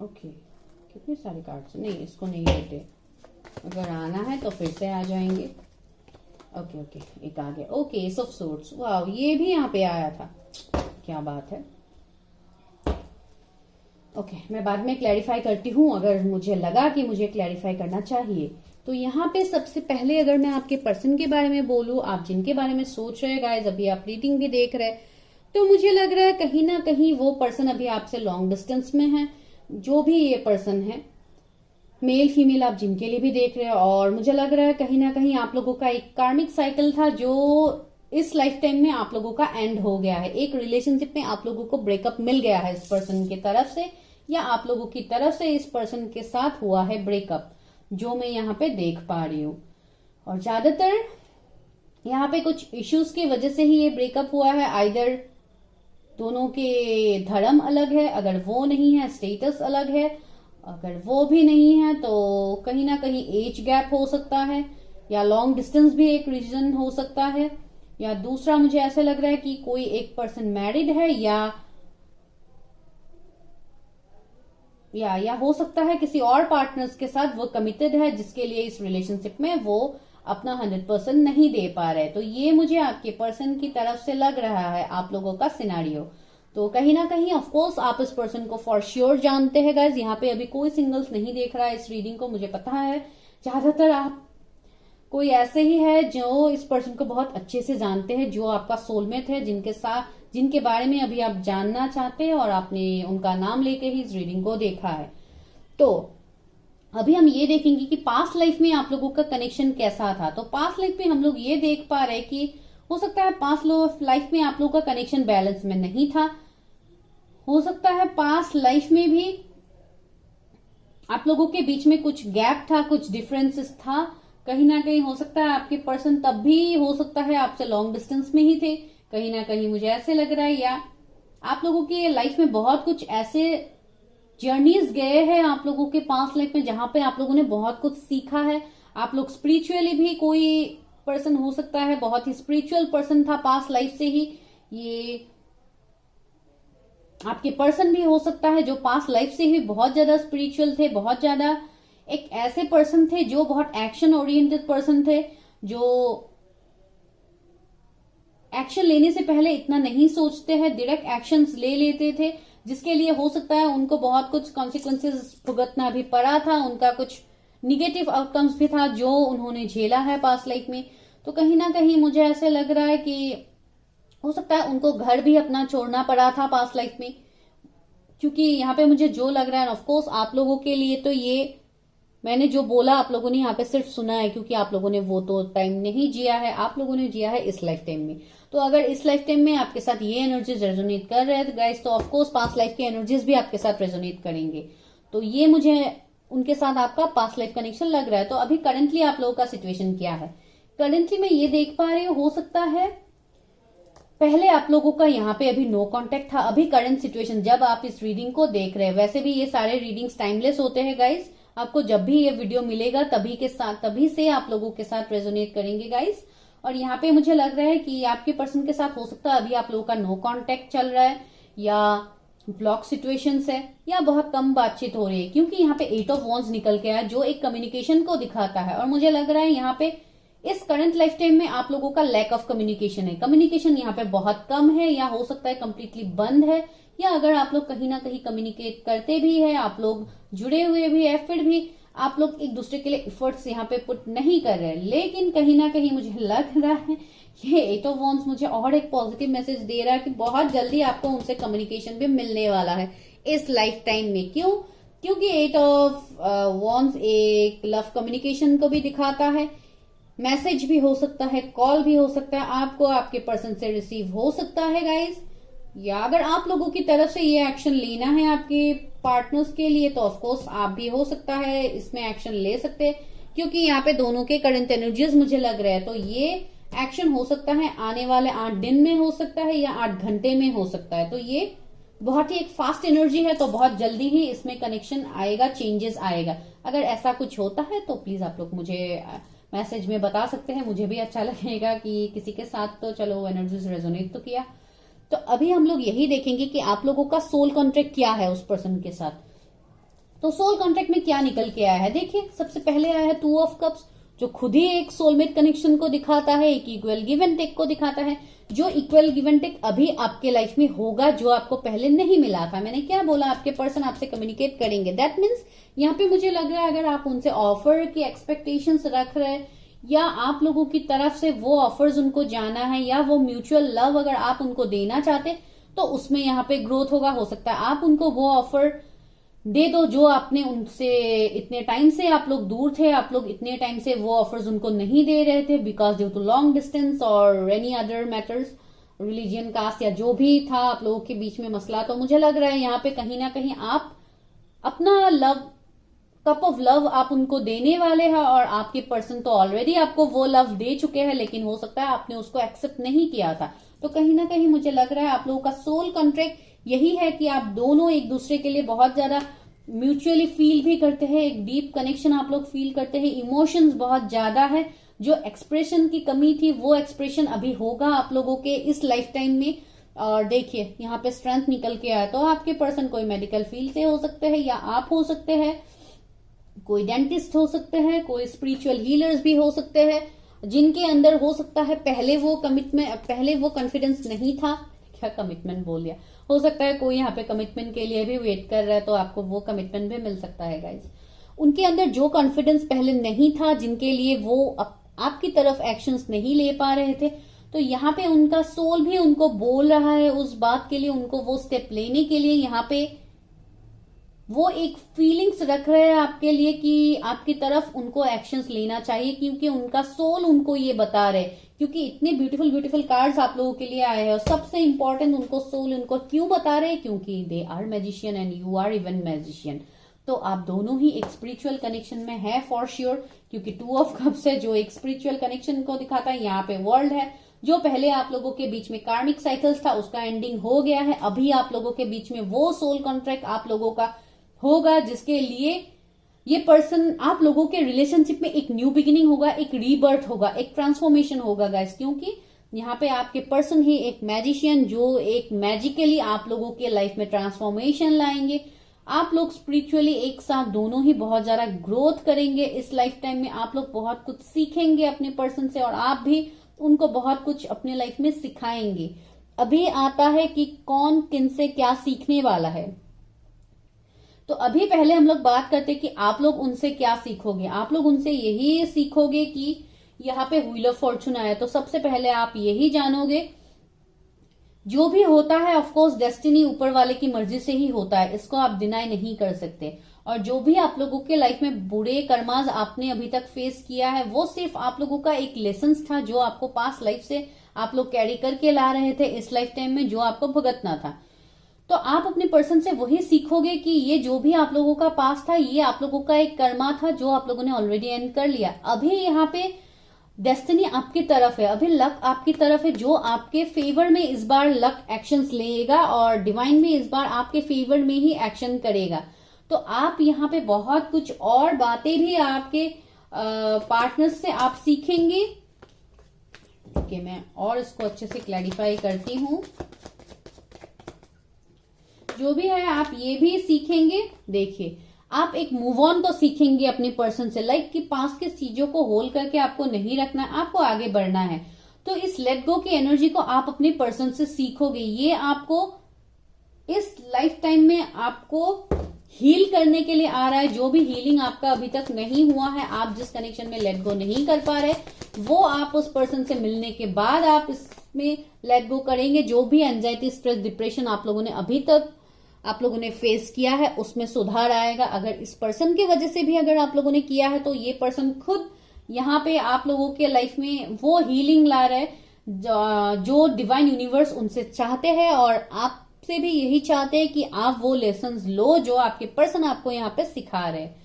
ओके, कितने सारे कार्ड्स, नहीं इसको नहीं लेते, अगर आना है तो फिर से आ जाएंगे। ओके ओके, एक आ गया। ओके, एस ऑफ सोर्ड्स, वाह, ये भी यहाँ पे आया था, क्या बात है। ओके, मैं बाद में क्लैरिफाई करती हूँ अगर मुझे लगा कि मुझे क्लैरिफाई करना चाहिए। तो यहाँ पे सबसे पहले अगर मैं आपके पर्सन के बारे में बोलूँ, आप जिनके बारे में सोच रहे हैं गाइस, अभी आप रीडिंग भी देख रहे हैं, तो मुझे लग रहा है कहीं ना कहीं वो पर्सन अभी आपसे लॉन्ग डिस्टेंस में है। जो भी ये पर्सन है, मेल फीमेल, आप जिनके लिए भी देख रहे हैं, और मुझे लग रहा है कहीं ना कहीं आप लोगों का एक कार्मिक साइकिल था जो इस लाइफ टाइम में आप लोगों का एंड हो गया है। एक रिलेशनशिप में आप लोगों को ब्रेकअप मिल गया है इस पर्सन की तरफ से, या आप लोगों की तरफ से इस पर्सन के साथ हुआ है ब्रेकअप, जो मैं यहाँ पे देख पा रही हूँ। और ज्यादातर यहाँ पे कुछ इश्यूज की वजह से ही ये ब्रेकअप हुआ है। आइदर दोनों के धर्म अलग है, अगर वो नहीं है स्टेटस अलग है, अगर वो भी नहीं है तो कहीं ना कहीं एज गैप हो सकता है, या लॉन्ग डिस्टेंस भी एक रीजन हो सकता है, या दूसरा मुझे ऐसा लग रहा है कि कोई एक पर्सन मैरिड है, या हो सकता है किसी और पार्टनर्स के साथ वो कमिटेड है, जिसके लिए इस रिलेशनशिप में वो अपना 100% नहीं दे पा रहे। तो ये मुझे आपके पर्सन की तरफ से लग रहा है आप लोगों का सिनारियो। तो कहीं ना कहीं ऑफ कोर्स आप इस पर्सन को फॉर श्योर जानते हैं गाइज। यहाँ पे अभी कोई सिंगल्स नहीं देख रहा है इस रीडिंग को, मुझे पता है। ज्यादातर आप कोई ऐसे ही है जो इस पर्सन को बहुत अच्छे से जानते हैं, जो आपका सोलमेट है, जिनके बारे में अभी आप जानना चाहते हैं, और आपने उनका नाम लेके ही इस रीडिंग को देखा है। तो अभी हम ये देखेंगे कि पास्ट लाइफ में आप लोगों का कनेक्शन कैसा था। तो पास्ट लाइफ में हम लोग ये देख पा रहे हैं कि हो सकता है पास्ट लाइफ में आप लोगों का कनेक्शन बैलेंस में नहीं था, हो सकता है पास्ट लाइफ में भी आप लोगों के बीच में कुछ गैप था, कुछ डिफरेंसेस था। कहीं ना कहीं हो सकता है आपके पर्सन तब भी हो सकता है आपसे लॉन्ग डिस्टेंस में ही थे, कहीं ना कहीं मुझे ऐसे लग रहा है। या आप लोगों के लाइफ में बहुत कुछ ऐसे जर्नीज गए हैं आप लोगों के पास्ट लाइफ में, जहां पे आप लोगों ने बहुत कुछ सीखा है, आप लोग स्पिरिचुअली भी कोई पर्सन हो सकता है, बहुत ही स्पिरिचुअल पर्सन था पास्ट लाइफ से ही। ये आपके पर्सन भी हो सकता है जो पास्ट लाइफ से ही बहुत ज्यादा स्पिरिचुअल थे, बहुत ज्यादा एक ऐसे पर्सन थे जो बहुत एक्शन ओरिएंटेड पर्सन थे, जो एक्शन लेने से पहले इतना नहीं सोचते हैं, डायरेक्ट एक्शंस ले लेते थे, जिसके लिए हो सकता है उनको बहुत कुछ कॉन्सिक्वेंसेस भुगतना भी पड़ा था, उनका कुछ निगेटिव आउटकम्स भी था जो उन्होंने झेला है पास्ट लाइफ में। तो कहीं ना कहीं मुझे ऐसे लग रहा है कि हो सकता है उनको घर भी अपना छोड़ना पड़ा था पास्ट लाइफ में, क्योंकि यहाँ पे मुझे जो लग रहा है, ऑफ कोर्स आप लोगों के लिए तो ये मैंने जो बोला आप लोगों ने यहाँ पे सिर्फ सुना है, क्योंकि आप लोगों ने वो तो टाइम नहीं जिया है, आप लोगों ने जिया है इस लाइफ टाइम में। तो अगर इस लाइफ टाइम में आपके साथ ये एनर्जीज रेजोनेट कर रहे हैं गाइस, तो ऑफकोर्स पास्ट लाइफ की एनर्जीज भी आपके साथ रेजोनेट करेंगे। तो ये मुझे उनके साथ आपका पास्ट लाइफ कनेक्शन लग रहा है। तो अभी करंटली आप लोगों का सिचुएशन क्या है? करंटली मैं ये देख पा रही हूँ, हो सकता है पहले आप लोगों का यहाँ पे अभी नो कांटेक्ट था। अभी करंट सिचुएशन जब आप इस रीडिंग को देख रहे हैं, वैसे भी ये सारे रीडिंग्स टाइमलेस होते हैं गाइस, आपको जब भी ये वीडियो मिलेगा तभी से आप लोगों के साथ रेजोनेट करेंगे गाइस। और यहाँ पे मुझे लग रहा है कि आपके पर्सन के साथ हो सकता है अभी आप लोगों का नो कांटेक्ट चल रहा है, या ब्लॉक सिचुएशंस है, या बहुत कम बातचीत हो रही है, क्योंकि यहाँ पे 8 ऑफ वॉन्ड्स निकल के आया जो एक कम्युनिकेशन को दिखाता है। और मुझे लग रहा है यहाँ पे इस करंट लाइफ टाइम में आप लोगों का लैक ऑफ कम्युनिकेशन है, कम्युनिकेशन यहाँ पे बहुत कम है, या हो सकता है कंप्लीटली बंद है, या अगर आप लोग कहीं ना कहीं कम्युनिकेट करते भी है, आप लोग जुड़े हुए भी है, फिर भी आप लोग एक दूसरे के लिए एफर्ट्स यहाँ पे पुट नहीं कर रहे हैं। लेकिन कहीं ना कहीं मुझे लग रहा है ये 8 ऑफ वॉन्ड्स मुझे और एक पॉजिटिव मैसेज दे रहा है कि बहुत जल्दी आपको उनसे कम्युनिकेशन भी मिलने वाला है इस लाइफ टाइम में। क्यों? क्योंकि 8 ऑफ वॉन्ड्स एक लव कम्युनिकेशन को भी दिखाता है, मैसेज भी हो सकता है, कॉल भी हो सकता है, आपको आपके पर्सन से रिसीव हो सकता है गाइस, या अगर आप लोगों की तरफ से ये एक्शन लेना है आपके पार्टनर्स के लिए तो ऑफकोर्स आप भी हो सकता है इसमें एक्शन ले सकते हैं, क्योंकि यहाँ पे दोनों के करंट एनर्जीज मुझे लग रहे हैं। तो ये एक्शन हो सकता है आने वाले 8 दिन में हो सकता है, या 8 घंटे में हो सकता है। तो ये बहुत ही एक फास्ट एनर्जी है, तो बहुत जल्दी ही इसमें कनेक्शन आएगा, चेंजेस आएगा। अगर ऐसा कुछ होता है तो प्लीज आप लोग मुझे मैसेज में बता सकते हैं, मुझे भी अच्छा लगेगा कि किसी के साथ तो चलो एनर्जीज रेजोनेट तो किया। तो अभी हम लोग यही देखेंगे कि आप लोगों का सोल कॉन्ट्रैक्ट क्या है उस पर्सन के साथ। तो सोल कॉन्ट्रैक्ट में क्या निकल के आया है, देखिए सबसे पहले आया है 2 ऑफ कप्स, जो खुद ही एक सोलमेट कनेक्शन को दिखाता है, एक इक्वल गिव एंड टेक को दिखाता है, जो इक्वल गिव एंड टेक अभी आपके लाइफ में होगा, जो आपको पहले नहीं मिला था। मैंने क्या बोला, आपके पर्सन आपसे कम्युनिकेट करेंगे, दैट मीन्स यहाँ पे मुझे लग रहा है अगर आप उनसे ऑफर की एक्सपेक्टेशंस रख रहे हैं, या आप लोगों की तरफ से वो ऑफर्स उनको जाना है, या वो म्यूचुअल लव अगर आप उनको देना चाहते तो उसमें यहाँ पे ग्रोथ होगा। हो सकता है आप उनको वो ऑफर दे दो जो आपने उनसे इतने टाइम से आप लोग दूर थे, आप लोग इतने टाइम से वो ऑफर्स उनको नहीं दे रहे थे because due to long distance और any other matters, religion, caste या जो भी था आप लोगों के बीच में मसला। तो मुझे लग रहा है यहाँ पे कहीं ना कहीं आप अपना लव, कप ऑफ लव आप उनको देने वाले हैं, और आपके पर्सन तो ऑलरेडी आपको वो लव दे चुके हैं, लेकिन हो सकता है आपने उसको एक्सेप्ट नहीं किया था। तो कहीं ना कहीं मुझे लग रहा है आप लोगों का सोल कॉन्ट्रैक्ट यही है कि आप दोनों एक दूसरे के लिए बहुत ज्यादा म्यूचुअली फील भी करते हैं, एक डीप कनेक्शन आप लोग फील करते हैं, इमोशंस बहुत ज्यादा है, जो एक्सप्रेशन की कमी थी वो एक्सप्रेशन अभी होगा आप लोगों के इस लाइफ टाइम में। और देखिए यहाँ पे स्ट्रेंथ निकल के आया, तो आपके पर्सन कोई मेडिकल फील्ड से हो सकते हैं, या आप हो सकते हैं कोई डेंटिस्ट हो सकते हैं, कोई स्पिरिचुअल हीलर्स भी हो सकते हैं, जिनके अंदर हो सकता है पहले वो कॉन्फिडेंस नहीं था, क्या कमिटमेंट बोल दिया, हो सकता है कोई यहाँ पे कमिटमेंट के लिए भी वेट कर रहा है, तो आपको वो कमिटमेंट भी मिल सकता है गाइज। उनके अंदर जो कॉन्फिडेंस पहले नहीं था, जिनके लिए वो आपकी तरफ एक्शंस नहीं ले पा रहे थे, तो यहाँ पे उनका सोल भी उनको बोल रहा है उस बात के लिए, उनको वो स्टेप लेने के लिए यहाँ पे वो एक फीलिंग्स रख रहे हैं आपके लिए कि आपकी तरफ उनको एक्शंस लेना चाहिए, क्योंकि उनका सोल उनको ये बता रहे, क्योंकि इतने ब्यूटीफुल ब्यूटीफुल कार्ड्स आप लोगों के लिए आए हैं, और सबसे इंपॉर्टेंट उनको सोल उनको क्यों बता रहे हैं, क्योंकि they are magician and you are even magician. तो आप दोनों ही एक स्पिरिचुअल कनेक्शन में है फॉर श्योर, क्योंकि 2 ऑफ कप्स है जो एक स्पिरिचुअल कनेक्शन को दिखाता है। यहाँ पे वर्ल्ड है, जो पहले आप लोगों के बीच में कार्मिक साइकिल्स था उसका एंडिंग हो गया है, अभी आप लोगों के बीच में वो सोल कॉन्ट्रैक्ट आप लोगों का होगा, जिसके लिए ये पर्सन, आप लोगों के रिलेशनशिप में एक न्यू बिगिनिंग होगा, एक रीबर्थ होगा, एक ट्रांसफॉर्मेशन होगा गाइस, क्योंकि यहाँ पे आपके पर्सन ही एक मैजिशियन जो एक मैजिकली आप लोगों के लाइफ में ट्रांसफॉर्मेशन लाएंगे। आप लोग स्पिरिचुअली एक साथ दोनों ही बहुत ज्यादा ग्रोथ करेंगे इस लाइफ टाइम में। आप लोग बहुत कुछ सीखेंगे अपने पर्सन से और आप भी उनको बहुत कुछ अपने लाइफ में सिखाएंगे। अभी आता है कि कौन किन से क्या सीखने वाला है। तो अभी पहले हम लोग बात करते कि आप लोग उनसे क्या सीखोगे। आप लोग उनसे यही सीखोगे कि यहाँ पे व्हील ऑफ फॉर्चून आया, तो सबसे पहले आप यही जानोगे, जो भी होता है ऑफकोर्स डेस्टिनी ऊपर वाले की मर्जी से ही होता है, इसको आप डिनाई नहीं कर सकते। और जो भी आप लोगों के लाइफ में बुरे कर्माज आपने अभी तक फेस किया है, वो सिर्फ आप लोगों का एक लेसन था जो आपको पास्ट लाइफ से आप लोग कैरी करके ला रहे थे इस लाइफ टाइम में, जो आपको भुगतना था। तो आप अपने पर्सन से वही सीखोगे कि ये जो भी आप लोगों का पास था, ये आप लोगों का एक कर्मा था जो आप लोगों ने ऑलरेडी एंड कर लिया। अभी यहाँ पे डेस्टिनी आपकी तरफ है, अभी लक आपकी तरफ है, जो आपके फेवर में इस बार लक एक्शंस लेगा और डिवाइन में इस बार आपके फेवर में ही एक्शन करेगा। तो आप यहाँ पे बहुत कुछ और बातें भी आपके पार्टनर्स से आप सीखेंगे। ओके, मैं और इसको अच्छे से क्लैरिफाई करती हूँ। जो भी है आप ये भी सीखेंगे। देखिए, आप एक मूव ऑन को सीखेंगे अपने पर्सन से, लाइक कि पास्ट के चीजों को होल्ड करके आपको नहीं रखना है, आपको आगे बढ़ना है। तो इस लेट गो की एनर्जी को आप अपने पर्सन से सीखोगे। ये आपको इस लाइफ टाइम में आपको हील करने के लिए आ रहा है। जो भी हीलिंग आपका अभी तक नहीं हुआ है, आप जिस कनेक्शन में लेट गो नहीं कर पा रहे, वो आप उस पर्सन से मिलने के बाद आप इसमें लेट गो करेंगे। जो भी एंजाइटी, स्ट्रेस, डिप्रेशन आप लोगों ने अभी तक आप लोगों ने फेस किया है, उसमें सुधार आएगा। अगर इस पर्सन की वजह से भी अगर आप लोगों ने किया है, तो ये पर्सन खुद यहाँ पे आप लोगों के लाइफ में वो हीलिंग ला रहा है जो डिवाइन यूनिवर्स उनसे चाहते हैं, और आपसे भी यही चाहते हैं कि आप वो लेसन्स लो जो आपके पर्सन आपको यहाँ पे सिखा रहे हैं।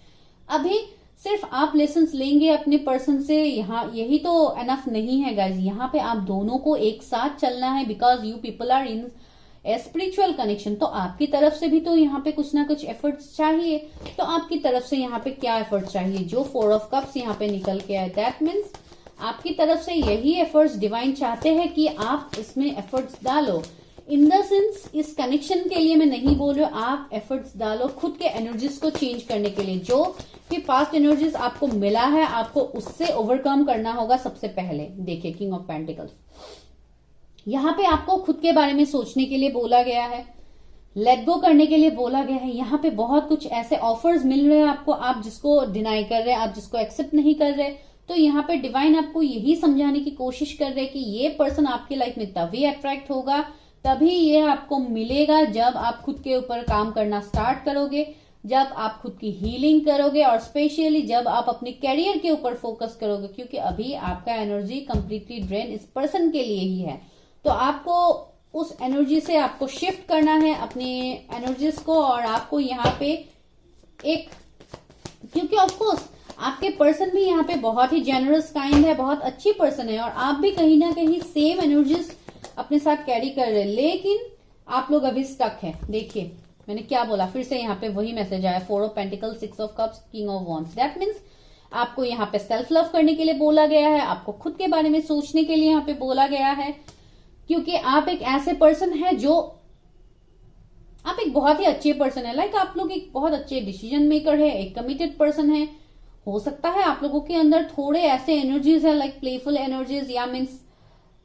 अभी सिर्फ आप लेसन्स लेंगे अपने पर्सन से, यहाँ यही तो एनफ नहीं है गाइज। यहाँ पे आप दोनों को एक साथ चलना है, because you people are in a spiritual connection. तो आपकी तरफ से भी तो यहाँ पे कुछ ना कुछ एफर्ट्स चाहिए। तो आपकी तरफ से यहाँ पे क्या एफर्ट चाहिए? जो 4 ऑफ कप्स यहाँ पे निकल के आए, दैट मीन्स आपकी तरफ से यही एफर्ट्स डिवाइन चाहते हैं कि आप इसमें एफर्ट्स डालो। इन द सेंस, इस कनेक्शन के लिए मैं नहीं बोल रही हूँ, आप एफर्ट्स डालो खुद के एनर्जीज को चेंज करने के लिए। जो भी पास्ट एनर्जीज आपको मिला है, आपको उससे ओवरकम करना होगा सबसे पहले। देखिए, किंग ऑफ पेंटिकल्स, यहाँ पे आपको खुद के बारे में सोचने के लिए बोला गया है, लेट गो करने के लिए बोला गया है। यहाँ पे बहुत कुछ ऐसे ऑफर्स मिल रहे हैं आपको, आप जिसको डिनाई कर रहे हैं, आप जिसको एक्सेप्ट नहीं कर रहे। तो यहाँ पे डिवाइन आपको यही समझाने की कोशिश कर रहे हैं कि ये पर्सन आपकी लाइफ में तभी अट्रैक्ट होगा, तभी ये आपको मिलेगा, जब आप खुद के ऊपर काम करना स्टार्ट करोगे, जब आप खुद की हीलिंग करोगे, और स्पेशली जब आप अपने कैरियर के ऊपर फोकस करोगे। क्योंकि अभी आपका एनर्जी कंप्लीटली ड्रेन इस पर्सन के लिए ही है। तो आपको उस एनर्जी से आपको शिफ्ट करना है अपने एनर्जीज को, और आपको यहाँ पे एक, क्योंकि ऑफकोर्स आपके पर्सन भी यहाँ पे बहुत ही जेनरस काइंड है, बहुत अच्छी पर्सन है, और आप भी कहीं ना कहीं सेम एनर्जीज अपने साथ कैरी कर रहे हैं, लेकिन आप लोग अभी स्टक है। देखिए, मैंने क्या बोला, फिर से यहाँ पे वही मैसेज आया, 4 of pentacles, 6 of cups, king of wands. That means आपको यहाँ पे सेल्फ लव करने के लिए बोला गया है, आपको खुद के बारे में सोचने के लिए यहाँ पे बोला गया है। क्योंकि आप एक ऐसे पर्सन है जो, आप एक बहुत ही अच्छे पर्सन है, लाइक आप लोग एक बहुत अच्छे डिसीजन मेकर है, एक कमिटेड पर्सन है। हो सकता है आप लोगों के अंदर थोड़े ऐसे एनर्जीज है, लाइक प्लेफुल एनर्जीज, या मीन्स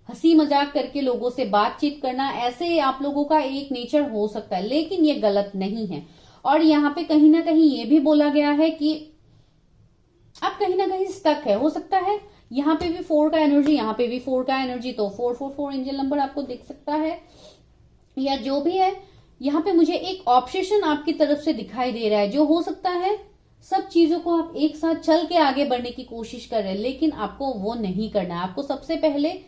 हंसी मजाक करके लोगों से बातचीत करना, ऐसे आप लोगों का एक नेचर हो सकता है, लेकिन ये गलत नहीं है। और यहाँ पे कहीं ना कहीं ये भी बोला गया है कि आप कहीं ना कहीं स्टक है। हो सकता है यहाँ पे भी 4 का एनर्जी, यहाँ पे भी 4 का एनर्जी, तो 444 एंजल नंबर आपको दिख सकता है, या जो भी है। यहाँ पे मुझे एक ऑब्सेशन आपकी तरफ से दिखाई दे रहा है, जो हो सकता है सब चीजों को आप एक साथ चल के आगे बढ़ने की कोशिश कर रहे हैं, लेकिन आपको वो नहीं करना है। आपको सबसे पहले,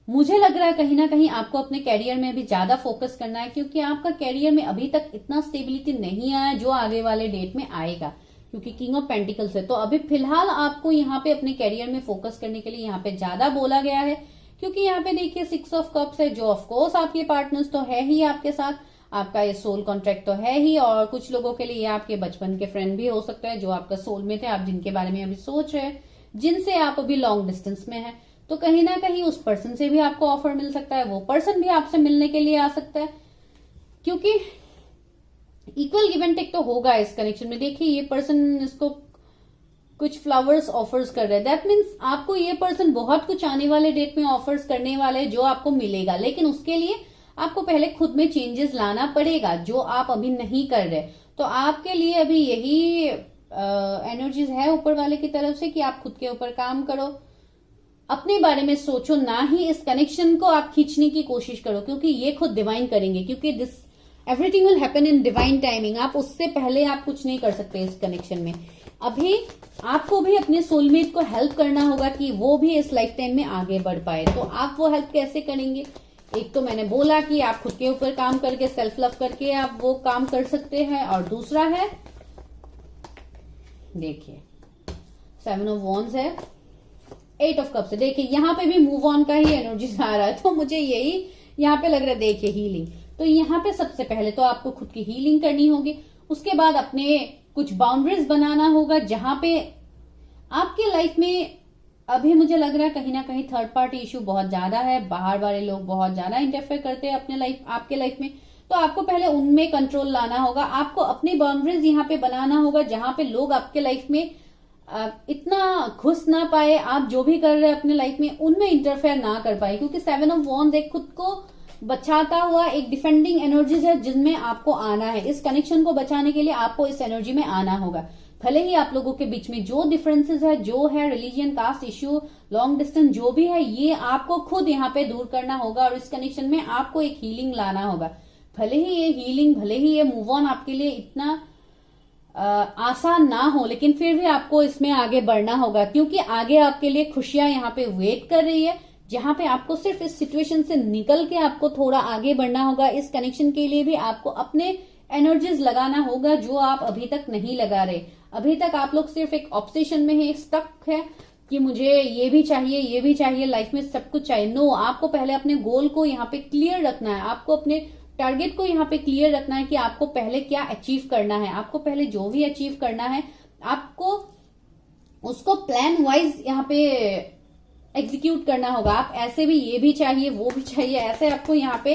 मुझे लग रहा है कहीं ना कहीं आपको अपने कैरियर में भी ज्यादा फोकस करना है, क्योंकि आपका कैरियर में अभी तक इतना स्टेबिलिटी नहीं आया जो आगे वाले डेट में आएगा, क्योंकि किंग ऑफ पेंटिकल्स है। तो अभी फिलहाल आपको यहाँ पे अपने कैरियर में फोकस करने के लिए यहाँ पे ज्यादा बोला गया है, क्योंकि यहाँ पे देखिए 6 ऑफ कप्स है, जो ऑफकोर्स आपके पार्टनर्स तो है ही आपके साथ। आपका ये सोल कॉन्ट्रैक्ट तो है ही, और कुछ लोगों के लिए ये आपके बचपन के फ्रेंड भी हो सकता है जो आपका सोल में थे, आप जिनके बारे में अभी सोच रहे हैं, जिनसे आप अभी लॉन्ग डिस्टेंस में हैं। तो कहीं ना कहीं उस पर्सन से भी आपको ऑफर मिल सकता है, वो पर्सन भी आपसे मिलने के लिए आ सकता है, क्योंकि इक्वल गिव एंड टेक तो होगा इस कनेक्शन में। देखिए ये पर्सन इसको कुछ फ्लावर्स ऑफर्स कर रहे हैं, दैट मीन्स आपको ये पर्सन बहुत कुछ आने वाले डेट में ऑफर्स करने वाले हैं जो आपको मिलेगा, लेकिन उसके लिए आपको पहले खुद में चेंजेस लाना पड़ेगा जो आप अभी नहीं कर रहे। तो आपके लिए अभी यही एनर्जीज है ऊपर वाले की तरफ से कि आप खुद के ऊपर काम करो, अपने बारे में सोचो, ना ही इस कनेक्शन को आप खींचने की कोशिश करो, क्योंकि ये खुद डिवाइन करेंगे, क्योंकि this everything will happen in divine timing. आप उससे पहले आप कुछ नहीं कर सकते इस कनेक्शन में। अभी आपको भी अपने सोलमेट को हेल्प करना होगा कि वो भी इस लाइफ टाइम में आगे बढ़ पाए। तो आप वो हेल्प कैसे करेंगे? एक तो मैंने बोला कि आप खुद के ऊपर काम करके, सेल्फ लव करके आप वो काम कर सकते हैं, और दूसरा है देखिए 7 ऑफ वॉन्ड्स है, 8 ऑफ कप्स है। देखिए यहाँ पे भी मूव ऑन का ही एनर्जी आ रहा है, तो मुझे यही यहाँ पे लग रहा है। देखिए हीलिंग, तो यहाँ पे सबसे पहले तो आपको खुद की हीलिंग करनी होगी, उसके बाद अपने कुछ बाउंड्रीज बनाना होगा, जहां पे आपके लाइफ में अभी मुझे लग रहा है कहीं ना कहीं थर्ड पार्टी इश्यू बहुत ज्यादा है, बाहर वाले लोग बहुत ज्यादा इंटरफेयर करते हैं अपने लाइफ, आपके लाइफ में। तो आपको पहले उनमें कंट्रोल लाना होगा, आपको अपनी बाउंड्रीज यहाँ पे बनाना होगा, जहां पे लोग आपके लाइफ में इतना घुस ना पाए, आप जो भी कर रहे हैं अपने लाइफ में उनमें इंटरफेयर ना कर पाए, क्योंकि 7 ऑफ वॉन्ड्स एक खुद को बचाता हुआ एक डिफेंडिंग एनर्जीज है जिनमें आपको आना है। इस कनेक्शन को बचाने के लिए आपको इस एनर्जी में आना होगा। भले ही आप लोगों के बीच में जो डिफरेंसेस है, जो है religion, caste issue, long distance जो भी है, ये आपको खुद यहाँ पे दूर करना होगा, और इस कनेक्शन में आपको एक हीलिंग लाना होगा। भले ही ये हीलिंग, भले ही ये मूव ऑन आपके लिए इतना आसान ना हो, लेकिन फिर भी आपको इसमें आगे बढ़ना होगा, क्योंकि आगे आपके लिए खुशियां यहाँ पे वेट कर रही है, जहां पे आपको सिर्फ इस सिचुएशन से निकल के आपको थोड़ा आगे बढ़ना होगा। इस कनेक्शन के लिए भी आपको अपने एनर्जीज लगाना होगा जो आप अभी तक नहीं लगा रहे। अभी तक आप लोग सिर्फ एक ऑब्सेशन में है, स्टक है कि मुझे ये भी चाहिए, ये भी चाहिए, लाइफ में सब कुछ चाहिए। नो, आपको पहले अपने गोल को यहाँ पे क्लियर रखना है, आपको अपने टारगेट को यहाँ पे क्लियर रखना है कि आपको पहले क्या अचीव करना है। आपको पहले जो भी अचीव करना है, आपको उसको प्लान वाइज यहाँ पे एग्जीक्यूट करना होगा। आप ऐसे भी ये भी चाहिए, वो भी चाहिए, ऐसे आपको यहाँ पे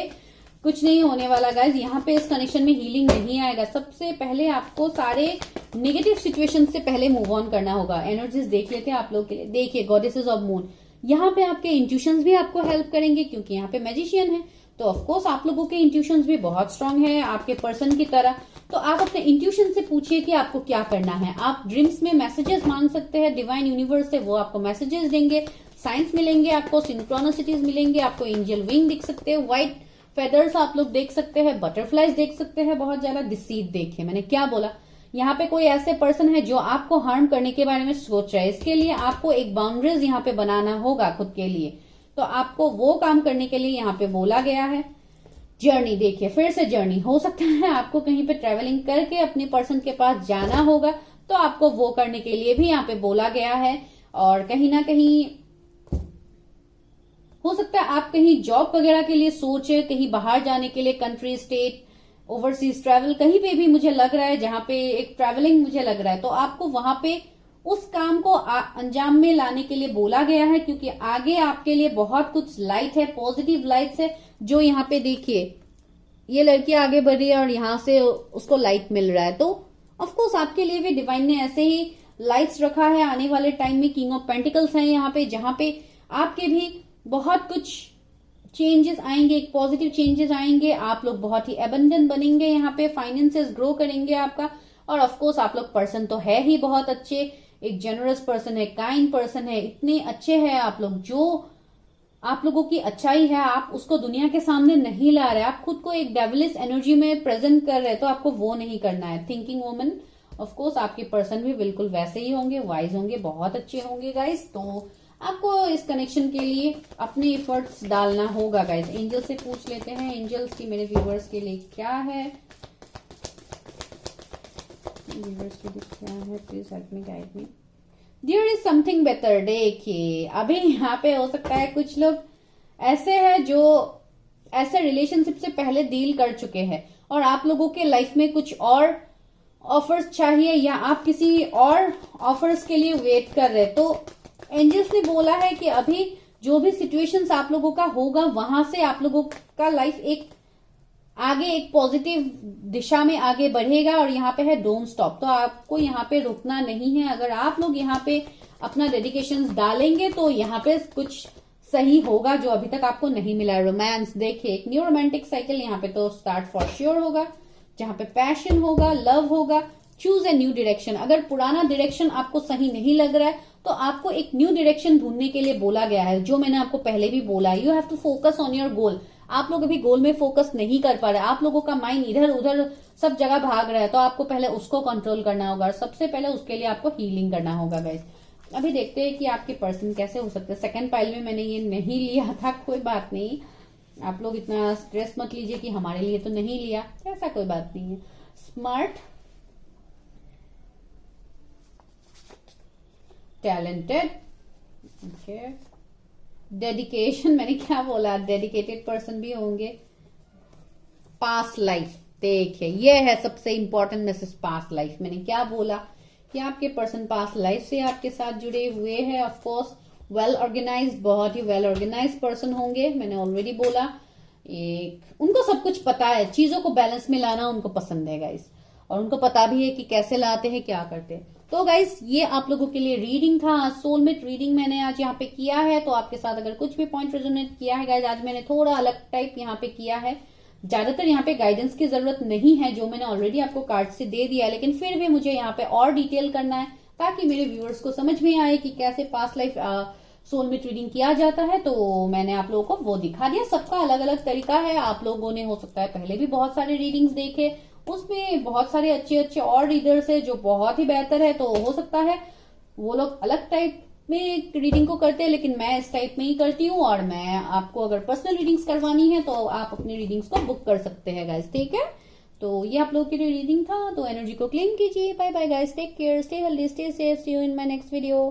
कुछ नहीं होने वाला गाइज। यहाँ पे इस कनेक्शन में हीलिंग नहीं आएगा। सबसे पहले आपको सारे नेगेटिव सिचुएशन से पहले मूव ऑन करना होगा। एनर्जीज देख लेते हैं आप लोग के लिए। देखिए गॉडेसेस ऑफ मून, यहाँ पे आपके इंट्यूशंस भी आपको हेल्प करेंगे, क्योंकि यहाँ पे मैजिशियन है, तो ऑफकोर्स आप लोगों के इंट्यूशंस भी बहुत स्ट्रांग है आपके पर्सन की तरह। तो आप अपने इंट्यूशन से पूछिए कि आपको क्या करना है। आप ड्रीम्स में मैसेजेस मांग सकते हैं डिवाइन यूनिवर्स से, वो आपको मैसेजेस देंगे, साइंस मिलेंगे आपको, सिंक्रोनिसिटीज मिलेंगे आपको, एंजल विंग देख सकते हैं, व्हाइट फेदर्स आप लोग देख सकते हैं, बटरफ्लाइज देख सकते हैं, बहुत ज्यादा डिसीव। देखिए मैंने क्या बोला, यहाँ पे कोई ऐसे पर्सन है जो आपको हार्म करने के बारे में सोच रहा है। इसके लिए आपको एक बाउंड्रीज यहाँ पे बनाना होगा खुद के लिए, तो आपको वो काम करने के लिए यहाँ पे बोला गया है। जर्नी देखिए, फिर से जर्नी हो सकता है आपको कहीं पे ट्रेवलिंग करके अपने पर्सन के पास जाना होगा, तो आपको वो करने के लिए भी यहाँ पे बोला गया है। और कहीं ना कहीं हो सकता है आप कहीं जॉब वगैरह के लिए सोचे, कहीं बाहर जाने के लिए, कंट्री, स्टेट, ओवरसीज ट्रैवल, कहीं पे भी मुझे लग रहा है जहां पे एक ट्रैवलिंग मुझे लग रहा है, तो आपको वहां पे उस काम को अंजाम में लाने के लिए बोला गया है, क्योंकि आगे आपके लिए बहुत कुछ लाइट है, पॉजिटिव लाइट्स है। जो यहाँ पे देखिए ये लड़की आगे बढ़ रही है और यहाँ से उसको लाइट मिल रहा है, तो ऑफकोर्स आपके लिए भी डिवाइन ने ऐसे ही लाइट्स रखा है। आने वाले टाइम में किंग ऑफ पेंटिकल्स है यहाँ पे, जहां पे आपके भी बहुत कुछ चेंजेस आएंगे, एक पॉजिटिव चेंजेस आएंगे। आप लोग बहुत ही एबंडेंट बनेंगे, यहाँ पे फाइनेंसेस ग्रो करेंगे आपका। और ऑफकोर्स आप लोग पर्सन तो है ही बहुत अच्छे, एक जेनरस पर्सन है, काइंड पर्सन है, इतने अच्छे हैं आप लोग। जो आप लोगों की अच्छाई है आप उसको दुनिया के सामने नहीं ला रहे, आप खुद को एक डेविलिश एनर्जी में प्रेजेंट कर रहे, तो आपको वो नहीं करना है। थिंकिंग वुमन, ऑफकोर्स आपके पर्सन भी बिल्कुल वैसे ही होंगे, वाइज होंगे, बहुत अच्छे होंगे गाइस। तो आपको इस कनेक्शन के लिए अपने एफर्ट्स डालना होगा गाइस। एंजल से पूछ लेते हैं, एंजल्स की मेरे व्यूवर्स के लिए क्या है, व्यूवर्स के लिए क्या है, please help me, guide me. There is something better. देखिए अभी यहाँ पे हो सकता है कुछ लोग ऐसे हैं जो ऐसे रिलेशनशिप से पहले डील कर चुके हैं, और आप लोगों के लाइफ में कुछ और ऑफर्स चाहिए या आप किसी और ऑफर्स के लिए वेट कर रहे, तो एंजल्स ने बोला है कि अभी जो भी सिचुएशंस आप लोगों का होगा वहां से आप लोगों का लाइफ एक आगे एक पॉजिटिव दिशा में आगे बढ़ेगा। और यहाँ पे है डोंट स्टॉप, तो आपको यहाँ पे रुकना नहीं है। अगर आप लोग यहाँ पे अपना डेडिकेशन डालेंगे तो यहाँ पे कुछ सही होगा जो अभी तक आपको नहीं मिला है। रोमांस देखिए, एक न्यू रोमांटिक साइकिल यहाँ पे तो स्टार्ट फॉर श्योर होगा, जहां पे पैशन होगा, लव होगा। Choose a new direction. अगर पुराना डायरेक्शन आपको सही नहीं लग रहा है तो आपको एक न्यू डायरेक्शन ढूंढने के लिए बोला गया है, जो मैंने आपको पहले भी बोला, you have to focus on your goal. आप लोग अभी गोल में फोकस नहीं कर पा रहे, आप लोगों का माइंड इधर उधर सब जगह भाग रहा है, तो आपको पहले उसको कंट्रोल करना होगा। और सबसे पहले उसके लिए आपको हीलिंग करना होगा गाइस। अभी देखते हैं कि आपके पर्सन कैसे हो सकते हैं। सेकंड पाइल में मैंने ये नहीं लिया था, कोई बात नहीं, आप लोग इतना स्ट्रेस मत लीजिए कि हमारे लिए तो नहीं लिया, ऐसा कोई बात नहीं है। स्मार्ट, टैलेंटेड, ओके, डेडिकेशन, मैंने क्या बोला, डेडिकेटेड पर्सन भी होंगे। पास्ट लाइफ, देखिए ये है सबसे इंपॉर्टेंट मैसेज, पास्ट लाइफ। मैंने क्या बोला कि आपके पर्सन पास्ट लाइफ से आपके साथ जुड़े हुए हैं। ऑफ कोर्स वेल ऑर्गेनाइज्ड, बहुत ही वेल ऑर्गेनाइज्ड पर्सन होंगे, मैंने ऑलरेडी बोला। एक उनको सब कुछ पता है, चीजों को बैलेंस में लाना उनको पसंद है गाइस, और उनको पता भी है कि कैसे लाते हैं, क्या करते हैं। तो गाइस ये आप लोगों के लिए रीडिंग था, सोलमेट रीडिंग मैंने आज यहाँ पे किया है। तो आपके साथ अगर कुछ भी पॉइंट रेजोनेट किया है गाइस, आज मैंने थोड़ा अलग टाइप यहाँ पे किया है। ज्यादातर यहाँ पे गाइडेंस की जरूरत नहीं है, जो मैंने ऑलरेडी आपको कार्ड से दे दिया है, लेकिन फिर भी मुझे यहाँ पे और डिटेल करना है ताकि मेरे व्यूअर्स को समझ में आए कि कैसे पास्ट लाइफ सोलमेट रीडिंग किया जाता है। तो मैंने आप लोगों को वो दिखा दिया। सबका अलग अलग तरीका है, आप लोगों ने हो सकता है पहले भी बहुत सारे रीडिंग्स देखे, उसमें बहुत सारे अच्छे अच्छे और रीडर्स है जो बहुत ही बेहतर है, तो हो सकता है वो लोग अलग टाइप में रीडिंग को करते हैं, लेकिन मैं इस टाइप में ही करती हूँ। और मैं आपको अगर पर्सनल रीडिंग्स करवानी है तो आप अपनी रीडिंग्स को बुक कर सकते हैं गाइस, ठीक है। तो ये आप लोगों के लिए रीडिंग था, तो एनर्जी को क्लेम कीजिए। Bye bye guys, take care, stay healthy, stay safe, see you in my next video.